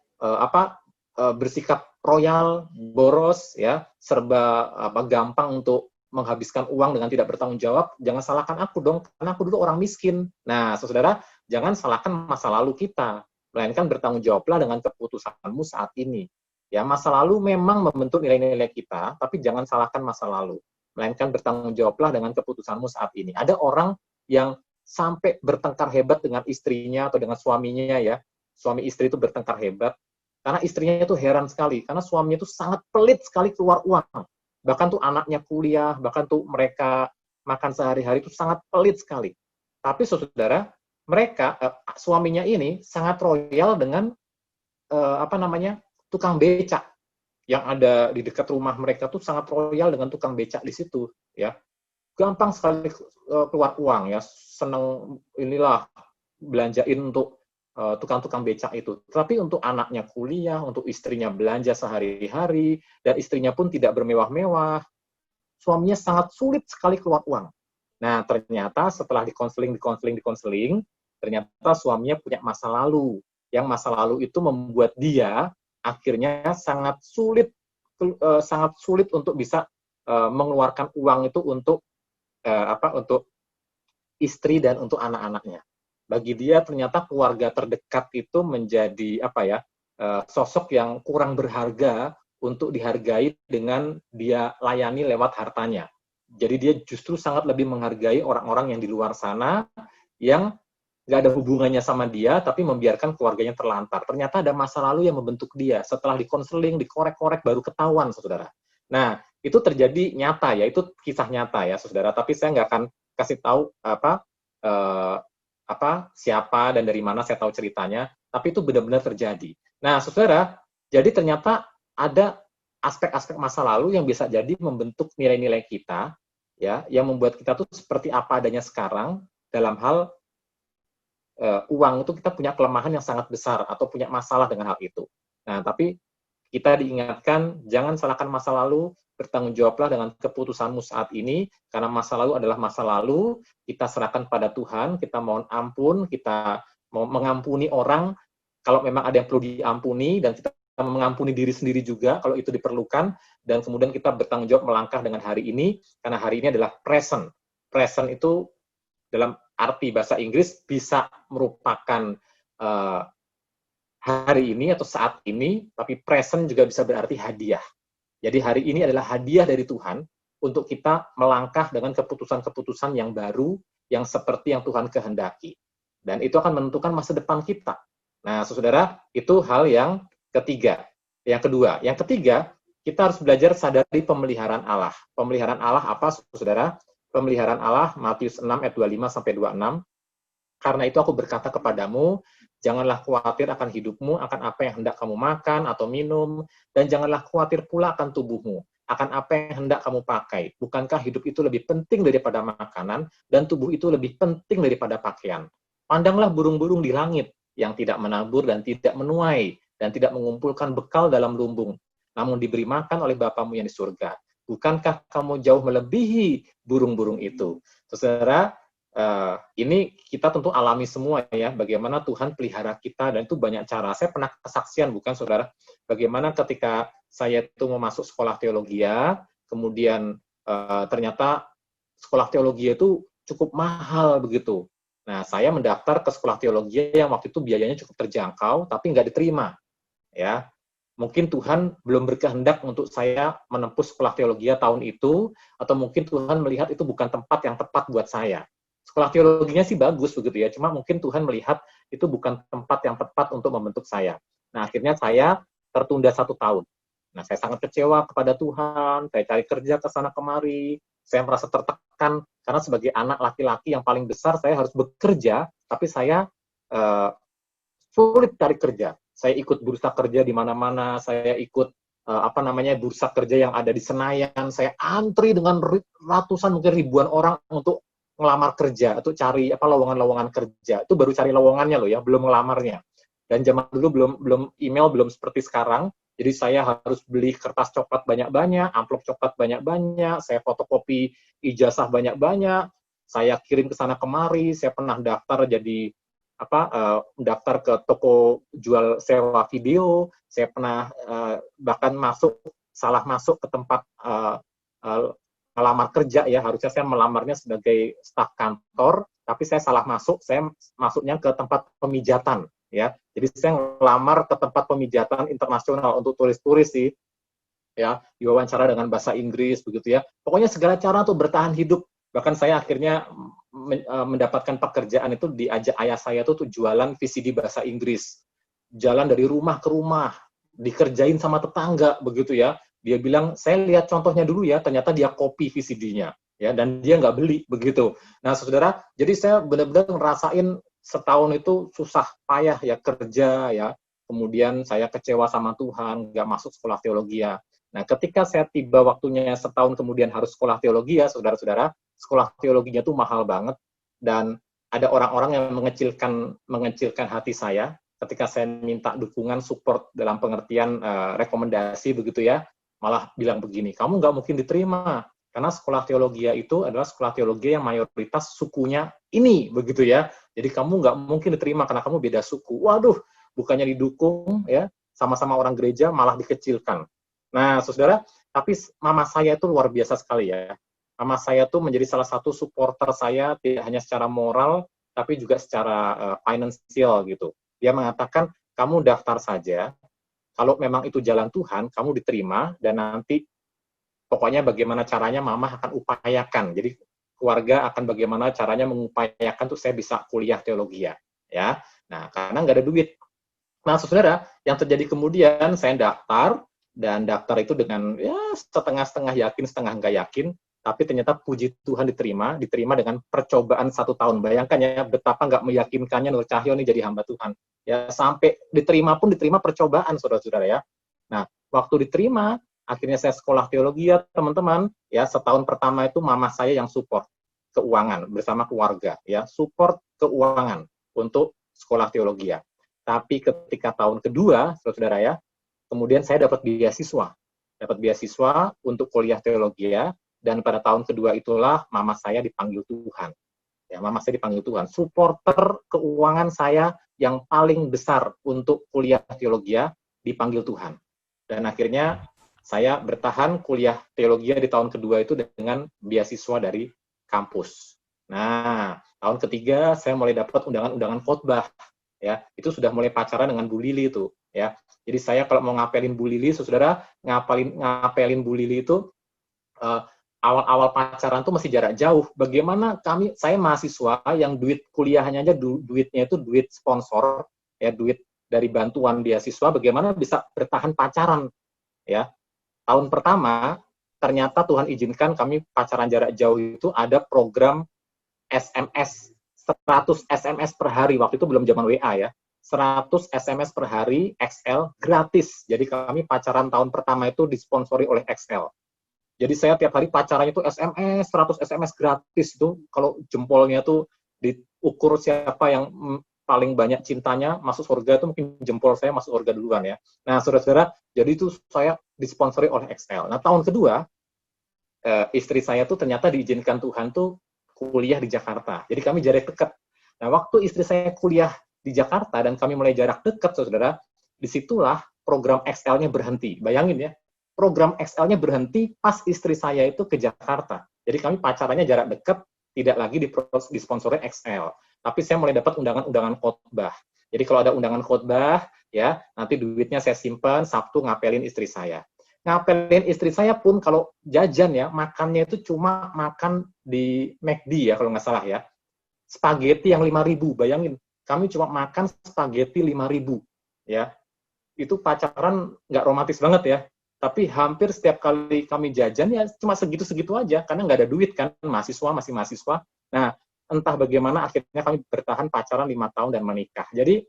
Speaker 1: bersikap royal, boros ya, serba gampang untuk menghabiskan uang dengan tidak bertanggung jawab, jangan salahkan aku dong, karena aku dulu orang miskin. Nah, saudara, jangan salahkan masa lalu kita. melainkan bertanggung jawablah dengan keputusanmu saat ini. Ya, masa lalu memang membentuk nilai-nilai kita, tapi jangan salahkan masa lalu, melainkan bertanggung jawablah dengan keputusanmu saat ini. Ada orang yang sampai bertengkar hebat dengan istrinya atau dengan suaminya ya, suami istri itu bertengkar hebat, karena istrinya itu heran sekali, karena suaminya itu sangat pelit sekali keluar uang. Bahkan tuh anaknya kuliah, bahkan tuh mereka makan sehari-hari itu sangat pelit sekali. Tapi saudara, mereka suaminya ini sangat royal dengan apa namanya tukang becak yang ada di dekat rumah mereka tuh sangat royal dengan tukang becak di situ ya. Gampang sekali keluar uang ya, seneng inilah belanjain untuk tukang-tukang becak itu. Tapi untuk anaknya kuliah, untuk istrinya belanja sehari-hari, dan istrinya pun tidak bermewah-mewah, suaminya sangat sulit sekali keluar uang. Nah, ternyata setelah dikonseling, ternyata suaminya punya masa lalu. Yang masa lalu itu membuat dia akhirnya sangat sulit untuk bisa mengeluarkan uang itu untuk untuk istri dan untuk anak-anaknya. Bagi dia ternyata keluarga terdekat itu menjadi sosok yang kurang berharga untuk dihargai dengan dia layani lewat hartanya. Jadi dia justru sangat lebih menghargai orang-orang yang di luar sana yang nggak ada hubungannya sama dia, tapi membiarkan keluarganya terlantar. Ternyata ada masa lalu yang membentuk dia. Setelah dikonseling, dikorek-korek, baru ketahuan, saudara. Nah, itu terjadi nyata ya, itu kisah nyata ya, saudara. Tapi saya nggak akan kasih tahu siapa dan dari mana saya tahu ceritanya, tapi itu benar-benar terjadi. Nah, saudara, jadi ternyata ada aspek-aspek masa lalu yang bisa jadi membentuk nilai-nilai kita, ya, yang membuat kita tuh seperti apa adanya sekarang dalam hal uang itu kita punya kelemahan yang sangat besar atau punya masalah dengan hal itu. Nah, tapi kita diingatkan jangan salahkan masa lalu, bertanggung jawablah dengan keputusanmu saat ini, karena masa lalu adalah masa lalu, kita serahkan pada Tuhan, kita mohon ampun, kita mau mengampuni orang, kalau memang ada yang perlu diampuni, dan kita mengampuni diri sendiri juga kalau itu diperlukan, dan kemudian kita bertanggung jawab melangkah dengan hari ini, karena hari ini adalah present. Present itu dalam arti bahasa Inggris bisa merupakan hari ini atau saat ini, tapi present juga bisa berarti hadiah. Jadi hari ini adalah hadiah dari Tuhan untuk kita melangkah dengan keputusan-keputusan yang baru, yang seperti yang Tuhan kehendaki. Dan itu akan menentukan masa depan kita. Nah, saudara, itu hal yang ketiga. Yang ketiga, kita harus belajar sadari pemeliharaan Allah. Pemeliharaan Allah apa, saudara? Pemeliharaan Allah, Matius 6 ayat 25 sampai 26. Karena itu aku berkata kepadamu, janganlah khawatir akan hidupmu, akan apa yang hendak kamu makan atau minum, dan janganlah khawatir pula akan tubuhmu, akan apa yang hendak kamu pakai. Bukankah hidup itu lebih penting daripada makanan, dan tubuh itu lebih penting daripada pakaian? Pandanglah burung-burung di langit, yang tidak menabur dan tidak menuai, dan tidak mengumpulkan bekal dalam lumbung, namun diberi makan oleh Bapamu yang di surga. Bukankah kamu jauh melebihi burung-burung itu? Saudara, ini kita tentu alami semua ya, bagaimana Tuhan pelihara kita, dan itu banyak cara. Saya pernah kesaksian, bukan saudara, bagaimana ketika saya itu mau masuk sekolah teologi, kemudian ternyata sekolah teologi itu cukup mahal begitu. Nah, saya mendaftar ke sekolah teologi yang waktu itu biayanya cukup terjangkau, tapi nggak diterima. Ya, mungkin Tuhan belum berkehendak untuk saya menempuh sekolah teologi tahun itu, atau mungkin Tuhan melihat itu bukan tempat yang tepat buat saya. Sekolah teologinya sih bagus begitu ya, cuma mungkin Tuhan melihat itu bukan tempat yang tepat untuk membentuk saya. Nah, akhirnya saya tertunda 1 tahun. Nah, saya sangat kecewa kepada Tuhan, saya cari kerja ke sana kemari, saya merasa tertekan, karena sebagai anak laki-laki yang paling besar, saya harus bekerja, tapi saya sulit cari kerja. Saya ikut bursa kerja di mana-mana, saya ikut bursa kerja yang ada di Senayan, saya antri dengan ratusan mungkin ribuan orang untuk ngelamar kerja, atau cari lowongan-lowongan kerja. Itu baru cari lowongannya loh ya, belum ngelamarnya. Dan zaman dulu belum email, belum seperti sekarang. Jadi saya harus beli kertas coklat banyak-banyak, amplop coklat banyak-banyak, saya fotokopi ijazah banyak-banyak, saya kirim ke sana kemari, saya pernah daftar jadi daftar ke toko jual sewa video, saya pernah bahkan salah masuk ke tempat melamar kerja ya, harusnya saya melamarnya sebagai staf kantor, tapi saya salah masuk, saya masuknya ke tempat pemijatan ya, Jadi saya ngelamar ke tempat pemijatan internasional untuk turis-turis sih, ya, diwawancara dengan bahasa Inggris begitu ya. Pokoknya segala cara untuk bertahan hidup. Bahkan saya akhirnya mendapatkan pekerjaan itu diajak ayah saya tuh jualan VCD bahasa Inggris. Jalan dari rumah ke rumah, dikerjain sama tetangga begitu ya. Dia bilang, saya lihat contohnya dulu ya, ternyata dia copy VCD-nya ya, dan dia nggak beli begitu. Nah, saudara, jadi saya benar-benar ngerasain setahun itu susah payah ya kerja ya. Kemudian saya kecewa sama Tuhan, nggak masuk sekolah teologi ya. Nah, ketika saya tiba waktunya setahun kemudian harus sekolah teologi ya, saudara-saudara, sekolah teologinya tuh mahal banget, dan ada orang-orang yang mengecilkan hati saya ketika saya minta dukungan, support dalam pengertian rekomendasi begitu ya, malah bilang begini, kamu nggak mungkin diterima, karena sekolah teologi itu adalah sekolah teologi yang mayoritas sukunya ini, begitu ya. Jadi kamu nggak mungkin diterima karena kamu beda suku. Waduh, bukannya didukung ya, sama-sama orang gereja malah dikecilkan. Nah, saudara, tapi mama saya itu luar biasa sekali ya. Mama saya tuh menjadi salah satu supporter saya, tidak hanya secara moral, tapi juga secara finansial gitu. Dia mengatakan, kamu daftar saja, kalau memang itu jalan Tuhan, kamu diterima, dan nanti pokoknya bagaimana caranya mama akan upayakan. Jadi keluarga akan bagaimana caranya mengupayakan tuh saya bisa kuliah teologi ya. Nah, karena nggak ada duit. Nah, saudara, yang terjadi kemudian saya daftar, dan daftar itu dengan ya setengah-setengah yakin, setengah nggak yakin, tapi ternyata puji Tuhan diterima dengan percobaan 1 tahun. Bayangkan ya, betapa nggak meyakinkannya Nur Cahyo ini jadi hamba Tuhan. Ya, sampai diterima percobaan, saudara-saudara ya. Nah, waktu diterima, akhirnya saya sekolah teologi ya, teman-teman. Ya, setahun pertama itu mama saya yang support keuangan bersama keluarga, ya, support keuangan untuk sekolah teologi ya. Tapi ketika tahun kedua, saudara-saudara ya, kemudian saya dapat beasiswa untuk kuliah teologi ya, dan pada tahun kedua itulah mama saya dipanggil Tuhan. Ya, mama saya dipanggil Tuhan. Supporter keuangan saya yang paling besar untuk kuliah teologi dipanggil Tuhan. Dan akhirnya saya bertahan kuliah teologi di tahun kedua itu dengan beasiswa dari kampus. Nah, tahun ketiga saya mulai dapat undangan-undangan khotbah. Ya, itu sudah mulai pacaran dengan Bu Lili itu. Ya, jadi saya kalau mau ngapelin Bu Lili, saudara, ngapelin Bu Lili itu awal-awal pacaran tuh masih jarak jauh. Bagaimana saya mahasiswa yang duit kuliahnya aja duitnya itu duit sponsor, ya, duit dari bantuan beasiswa, bagaimana bisa bertahan pacaran, ya. Tahun pertama ternyata Tuhan izinkan kami pacaran jarak jauh itu ada program SMS 100 SMS per hari, waktu itu belum zaman WA ya. 100 SMS per hari XL gratis. Jadi kami pacaran tahun pertama itu disponsori oleh XL. Jadi saya tiap hari pacarannya itu SMS, 100 SMS gratis itu. Kalau jempolnya tuh diukur siapa yang paling banyak cintanya masuk surga, itu mungkin jempol saya masuk surga duluan ya. Nah, saudara-saudara, jadi itu saya disponsori oleh XL. Nah, tahun kedua, istri saya tuh ternyata diizinkan Tuhan tuh kuliah di Jakarta. Jadi kami jarak dekat. Nah, waktu istri saya kuliah di Jakarta dan kami mulai jarak dekat, saudara, disitulah program XL-nya berhenti. Bayangin ya, program XL-nya berhenti pas istri saya itu ke Jakarta. Jadi kami pacarannya jarak dekat, tidak lagi disponsori XL. Tapi saya mulai dapat undangan-undangan khotbah. Jadi kalau ada undangan khotbah, ya nanti duitnya saya simpan, Sabtu ngapelin istri saya. Ngapelin istri saya pun kalau jajan ya, makannya itu cuma makan di McD ya kalau nggak salah ya. Spaghetti yang 5.000, bayangin. Kami cuma makan spaghetti 5.000 ya. Itu pacaran nggak romantis banget ya. Tapi hampir setiap kali kami jajan ya cuma segitu-segitu aja, karena nggak ada duit kan, masih mahasiswa. Nah, entah bagaimana akhirnya kami bertahan pacaran 5 tahun dan menikah. Jadi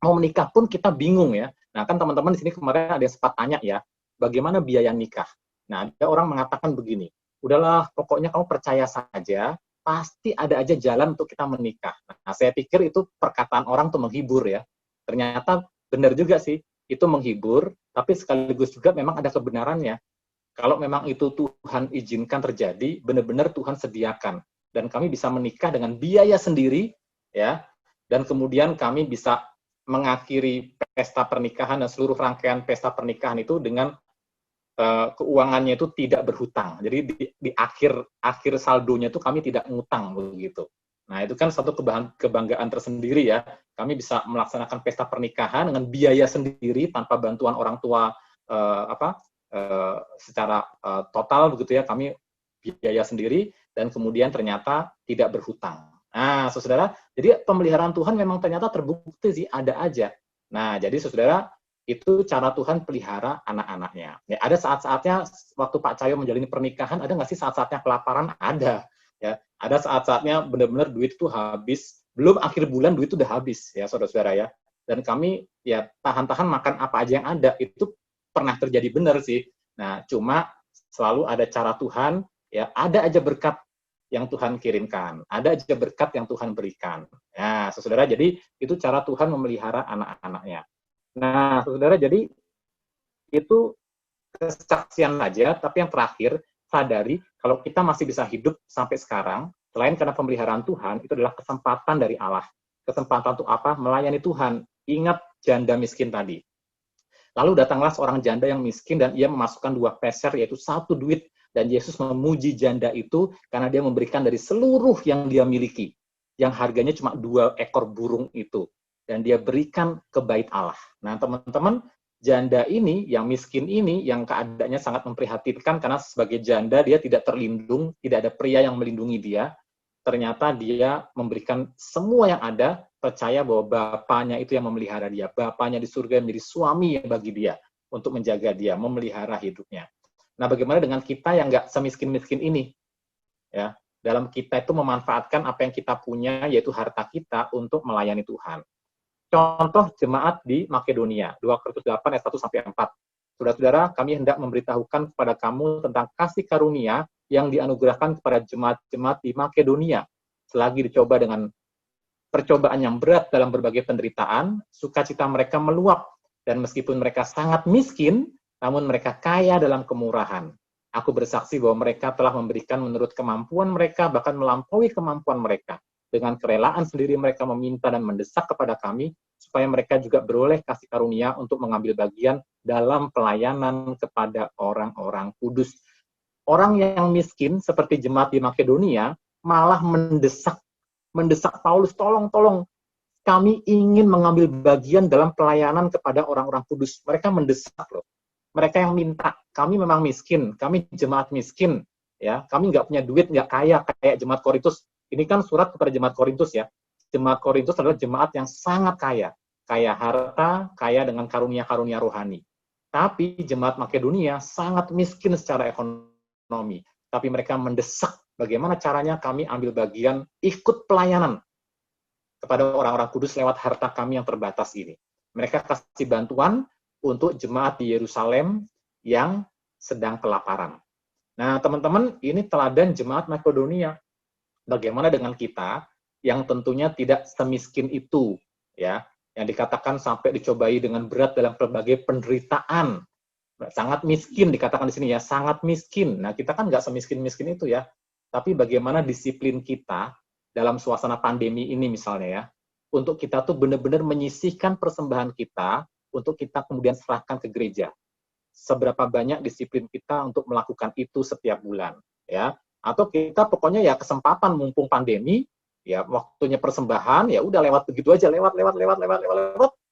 Speaker 1: mau menikah pun kita bingung ya. Nah, kan teman-teman di sini kemarin ada yang sempat tanya ya, bagaimana biaya nikah? Nah, ada orang mengatakan begini, udahlah pokoknya kamu percaya saja, pasti ada aja jalan untuk kita menikah. Nah, saya pikir itu perkataan orang tuh menghibur ya. Ternyata benar juga sih, itu menghibur, tapi sekaligus juga memang ada kebenarannya. Kalau memang itu Tuhan izinkan terjadi, benar-benar Tuhan sediakan. Dan kami bisa menikah dengan biaya sendiri, ya. Dan kemudian kami bisa mengakhiri pesta pernikahan dan seluruh rangkaian pesta pernikahan itu dengan keuangannya itu tidak berhutang. Jadi di akhir saldonya itu kami tidak ngutang begitu. Nah, itu kan satu kebanggaan tersendiri ya. Kami bisa melaksanakan pesta pernikahan dengan biaya sendiri tanpa bantuan orang tua secara total begitu ya. Kami biaya sendiri dan kemudian ternyata tidak berhutang. Nah, saudara, jadi pemeliharaan Tuhan memang ternyata terbukti sih ada aja. Nah, jadi saudara, itu cara Tuhan pelihara anak-anaknya. Ya, ada saat-saatnya waktu Pak Cahyo menjalani pernikahan, ada nggak sih saat-saatnya kelaparan? Ada. Ya, ada saat-saatnya benar-benar duit itu habis, belum akhir bulan duit itu udah habis ya saudara-saudara ya. Dan kami ya tahan-tahan makan apa aja yang ada, itu pernah terjadi benar sih. Nah, cuma selalu ada cara Tuhan, ya ada aja berkat yang Tuhan kirimkan, ada aja berkat yang Tuhan berikan. Nah, saudara, jadi itu cara Tuhan memelihara anak-anaknya. Nah, saudara, jadi itu kesaksian saja, tapi yang terakhir, sadari kalau kita masih bisa hidup sampai sekarang, selain karena pemeliharaan Tuhan, itu adalah kesempatan dari Allah. Kesempatan untuk apa? Melayani Tuhan. Ingat janda miskin tadi. Lalu datanglah seorang janda yang miskin dan ia memasukkan 2 peser, yaitu 1 duit. Dan Yesus memuji janda itu karena dia memberikan dari seluruh yang dia miliki. Yang harganya cuma 2 ekor burung itu. Dan dia berikan ke bait Allah. Nah, teman-teman, janda ini, yang miskin ini, yang keadaannya sangat memprihatinkan karena sebagai janda dia tidak terlindung, tidak ada pria yang melindungi dia. Ternyata dia memberikan semua yang ada, percaya bahwa bapaknya itu yang memelihara dia. Bapaknya di surga yang menjadi suami bagi dia untuk menjaga dia, memelihara hidupnya. Nah, bagaimana dengan kita yang nggak semiskin-miskin ini? Ya, dalam kita itu memanfaatkan apa yang kita punya, yaitu harta kita, untuk melayani Tuhan. Contoh jemaat di Makedonia, 2 Korintus 8 ayat 1-4. Saudara-saudara, kami hendak memberitahukan kepada kamu tentang kasih karunia yang dianugerahkan kepada jemaat-jemaat di Makedonia. Selagi dicoba dengan percobaan yang berat dalam berbagai penderitaan, sukacita mereka meluap. Dan meskipun mereka sangat miskin, namun mereka kaya dalam kemurahan. Aku bersaksi bahwa mereka telah memberikan menurut kemampuan mereka, bahkan melampaui kemampuan mereka. Dengan kerelaan sendiri mereka meminta dan mendesak kepada kami, supaya mereka juga beroleh kasih karunia untuk mengambil bagian dalam pelayanan kepada orang-orang kudus. Orang yang miskin, seperti jemaat di Makedonia, malah mendesak Paulus, tolong, kami ingin mengambil bagian dalam pelayanan kepada orang-orang kudus. Mereka mendesak loh. Mereka yang minta, kami memang miskin, kami jemaat miskin, ya, kami nggak punya duit, nggak kaya kayak jemaat Korintus. Ini kan surat kepada jemaat Korintus ya. Jemaat Korintus adalah jemaat yang sangat kaya harta, kaya dengan karunia-karunia rohani. Tapi jemaat Makedonia sangat miskin secara ekonomi. Tapi mereka mendesak bagaimana caranya kami ambil bagian ikut pelayanan kepada orang-orang kudus lewat harta kami yang terbatas ini. Mereka kasih bantuan untuk jemaat di Yerusalem yang sedang kelaparan. Nah, teman-teman, ini teladan jemaat Makedonia. Bagaimana dengan kita yang tentunya tidak semiskin itu, ya, yang dikatakan sampai dicobai dengan berat dalam berbagai penderitaan. Sangat miskin dikatakan di sini ya, sangat miskin. Nah, kita kan nggak semiskin-miskin itu ya. Tapi bagaimana disiplin kita dalam suasana pandemi ini misalnya ya, untuk kita tuh benar-benar menyisihkan persembahan kita untuk kita kemudian serahkan ke gereja. Seberapa banyak disiplin kita untuk melakukan itu setiap bulan, ya? Atau kita pokoknya ya kesempatan mumpung pandemi, ya waktunya persembahan, ya udah lewat begitu aja, lewat,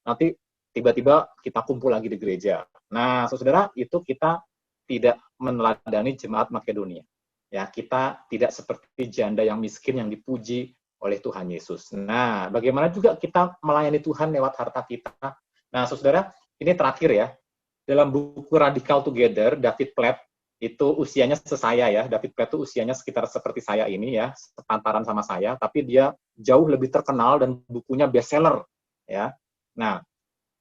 Speaker 1: nanti tiba-tiba kita kumpul lagi di gereja. Nah, saudara, itu kita tidak meneladani jemaat Makedonia. Ya, kita tidak seperti janda yang miskin yang dipuji oleh Tuhan Yesus. Nah, bagaimana juga kita melayani Tuhan lewat harta kita. Nah, saudara, ini terakhir ya. Dalam buku Radical Together, David Platt, itu usianya sesaya ya. David Platt itu usianya sekitar seperti saya ini ya, sepantaran sama saya, tapi dia jauh lebih terkenal dan bukunya bestseller ya. Nah,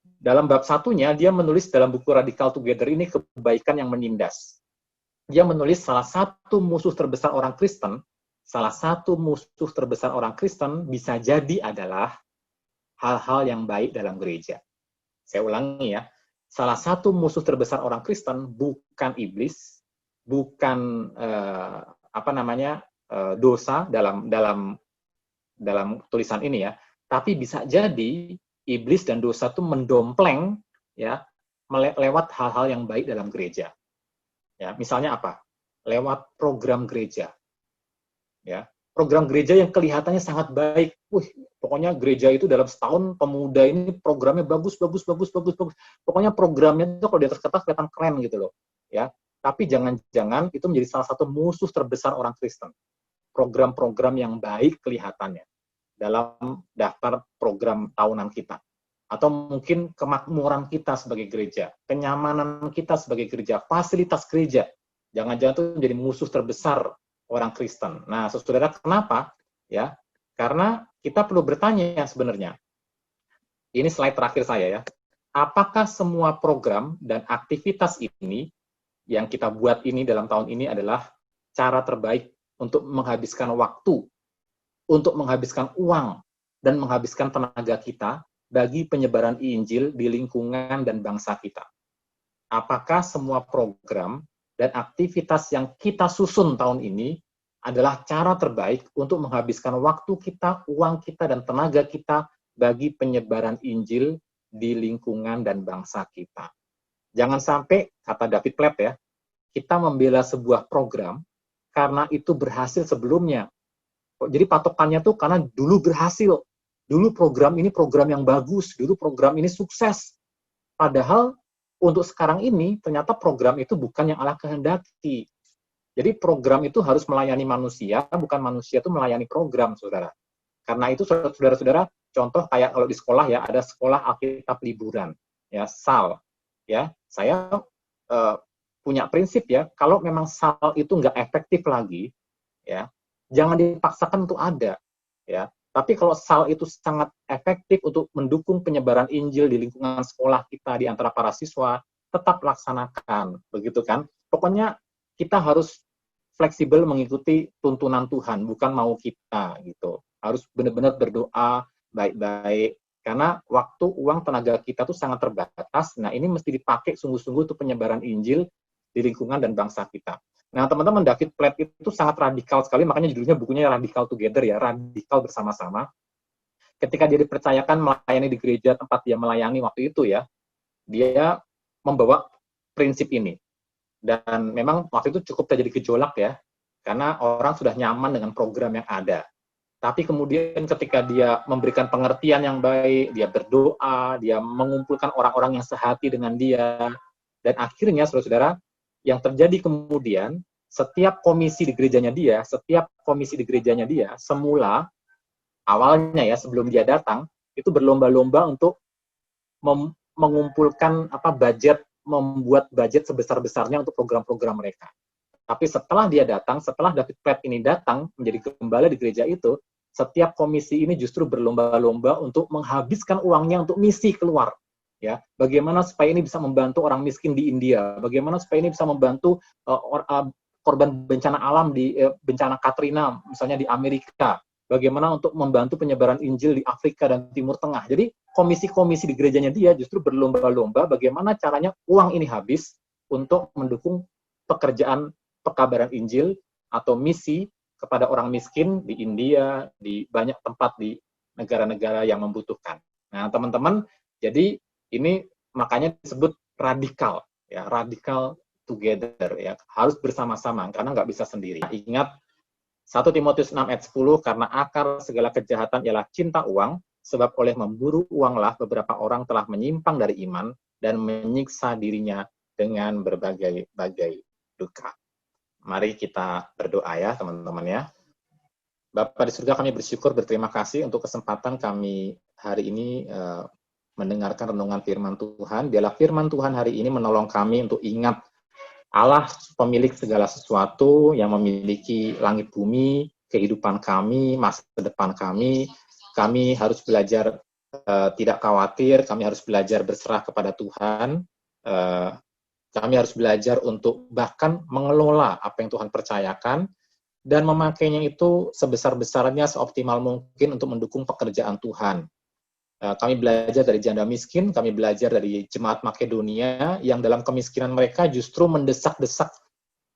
Speaker 1: dalam bab satunya, dia menulis dalam buku Radical Together ini kebaikan yang menindas. Dia menulis salah satu musuh terbesar orang Kristen bisa jadi adalah hal-hal yang baik dalam gereja. Saya ulangi ya, salah satu musuh terbesar orang Kristen bukan iblis, bukan dosa dalam tulisan ini ya, tapi bisa jadi iblis dan dosa itu mendompleng ya lewat hal-hal yang baik dalam gereja. Ya, misalnya apa? Lewat program gereja. Ya, program gereja yang kelihatannya sangat baik. Pokoknya gereja itu dalam setahun pemuda ini programnya bagus. Pokoknya programnya itu kalau di atas kertas kelihatan keren gitu loh. Ya, tapi jangan-jangan itu menjadi salah satu musuh terbesar orang Kristen. Program-program yang baik kelihatannya dalam daftar program tahunan kita. Atau mungkin kemakmuran kita sebagai gereja, kenyamanan kita sebagai gereja, fasilitas gereja. Jangan-jangan itu menjadi musuh terbesar orang Kristen. Nah, saudara, kenapa? Ya, karena kita perlu bertanya sebenarnya. Ini slide terakhir saya ya. Apakah semua program dan aktivitas ini yang kita buat ini dalam tahun ini adalah cara terbaik untuk menghabiskan waktu, untuk menghabiskan uang, dan menghabiskan tenaga kita bagi penyebaran Injil di lingkungan dan bangsa kita? Apakah semua program dan aktivitas yang kita susun tahun ini adalah cara terbaik untuk menghabiskan waktu kita, uang kita, dan tenaga kita bagi penyebaran Injil di lingkungan dan bangsa kita? Jangan sampai, kata David Platt ya, kita membela sebuah program karena itu berhasil sebelumnya. Jadi patokannya tuh karena dulu berhasil. Dulu program ini program yang bagus, dulu program ini sukses. Padahal untuk sekarang ini ternyata program itu bukan yang Allah kehendaki. Jadi program itu harus melayani manusia, bukan manusia itu melayani program, saudara. Karena itu saudara-saudara, contoh kayak kalau di sekolah ya, ada sekolah Alkitab liburan, ya SAL. Ya, saya punya prinsip ya, kalau memang SAL itu nggak efektif lagi, ya jangan dipaksakan untuk ada, ya. Tapi kalau SAL itu sangat efektif untuk mendukung penyebaran Injil di lingkungan sekolah kita, di antara para siswa, tetap laksanakan, begitu kan? Pokoknya kita harus fleksibel mengikuti tuntunan Tuhan, bukan mau kita, gitu. Harus benar-benar berdoa baik-baik, karena waktu, uang, tenaga kita tuh sangat terbatas. Nah, ini mesti dipakai sungguh-sungguh untuk penyebaran Injil di lingkungan dan bangsa kita. Nah, teman-teman, David Platt itu sangat radikal sekali, makanya judulnya bukunya Radical Together ya, radikal bersama-sama. Ketika dia dipercayakan melayani di gereja tempat dia melayani waktu itu ya, dia membawa prinsip ini. Dan memang waktu itu cukup terjadi gejolak ya, karena orang sudah nyaman dengan program yang ada. Tapi kemudian ketika dia memberikan pengertian yang baik, dia berdoa, dia mengumpulkan orang-orang yang sehati dengan dia, dan akhirnya, saudara-saudara, yang terjadi kemudian, setiap komisi di gerejanya dia, semula, awalnya ya, sebelum dia datang, itu berlomba-lomba untuk mengumpulkan budget, membuat budget sebesar-besarnya untuk program-program mereka. Tapi setelah dia datang, setelah David Platt ini datang menjadi gembala di gereja itu, setiap komisi ini justru berlomba-lomba untuk menghabiskan uangnya untuk misi keluar. Ya, bagaimana supaya ini bisa membantu orang miskin di India, bagaimana supaya ini bisa membantu korban bencana alam di bencana Katrina misalnya di Amerika, bagaimana untuk membantu penyebaran Injil di Afrika dan Timur Tengah. Jadi komisi-komisi di gerejanya dia justru berlomba-lomba bagaimana caranya uang ini habis untuk mendukung pekerjaan pekabaran Injil atau misi kepada orang miskin di India, di banyak tempat di negara-negara yang membutuhkan. Nah, teman-teman, jadi ini makanya disebut radikal, ya, radical together, ya, harus bersama-sama karena nggak bisa sendiri. Ingat 1 Timotius 6 ayat 10, karena akar segala kejahatan ialah cinta uang, sebab oleh memburu uanglah beberapa orang telah menyimpang dari iman dan menyiksa dirinya dengan berbagai-bagai duka. Mari kita berdoa ya, teman-teman ya. Bapa di surga, kami bersyukur, berterima kasih untuk kesempatan kami hari ini mendengarkan renungan firman Tuhan. Biarlah firman Tuhan hari ini menolong kami untuk ingat Allah pemilik segala sesuatu yang memiliki langit bumi, kehidupan kami, masa depan kami. Kami harus belajar tidak khawatir, kami harus belajar berserah kepada Tuhan. Kami harus belajar untuk bahkan mengelola apa yang Tuhan percayakan dan memakainya itu sebesar-besarnya, seoptimal mungkin untuk mendukung pekerjaan Tuhan. Kami belajar dari janda miskin, kami belajar dari jemaat Makedonia yang dalam kemiskinan mereka justru mendesak-desak,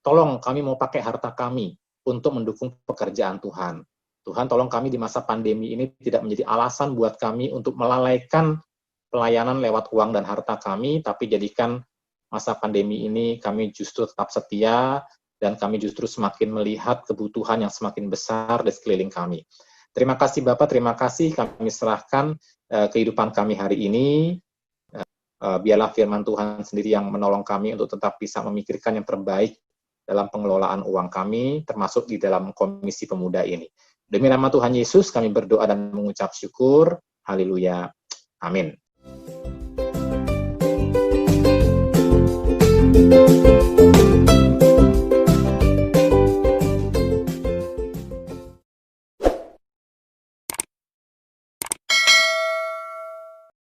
Speaker 1: tolong kami mau pakai harta kami untuk mendukung pekerjaan Tuhan. Tuhan, tolong kami di masa pandemi ini tidak menjadi alasan buat kami untuk melalaikan pelayanan lewat uang dan harta kami, tapi jadikan masa pandemi ini kami justru tetap setia, dan kami justru semakin melihat kebutuhan yang semakin besar di sekeliling kami. Terima kasih Bapak, terima kasih kami serahkan kehidupan kami hari ini. Biarlah firman Tuhan sendiri yang menolong kami untuk tetap bisa memikirkan yang terbaik dalam pengelolaan uang kami, termasuk di dalam komisi pemuda ini. Demi nama Tuhan Yesus, kami berdoa dan mengucap syukur. Haleluya. Amin.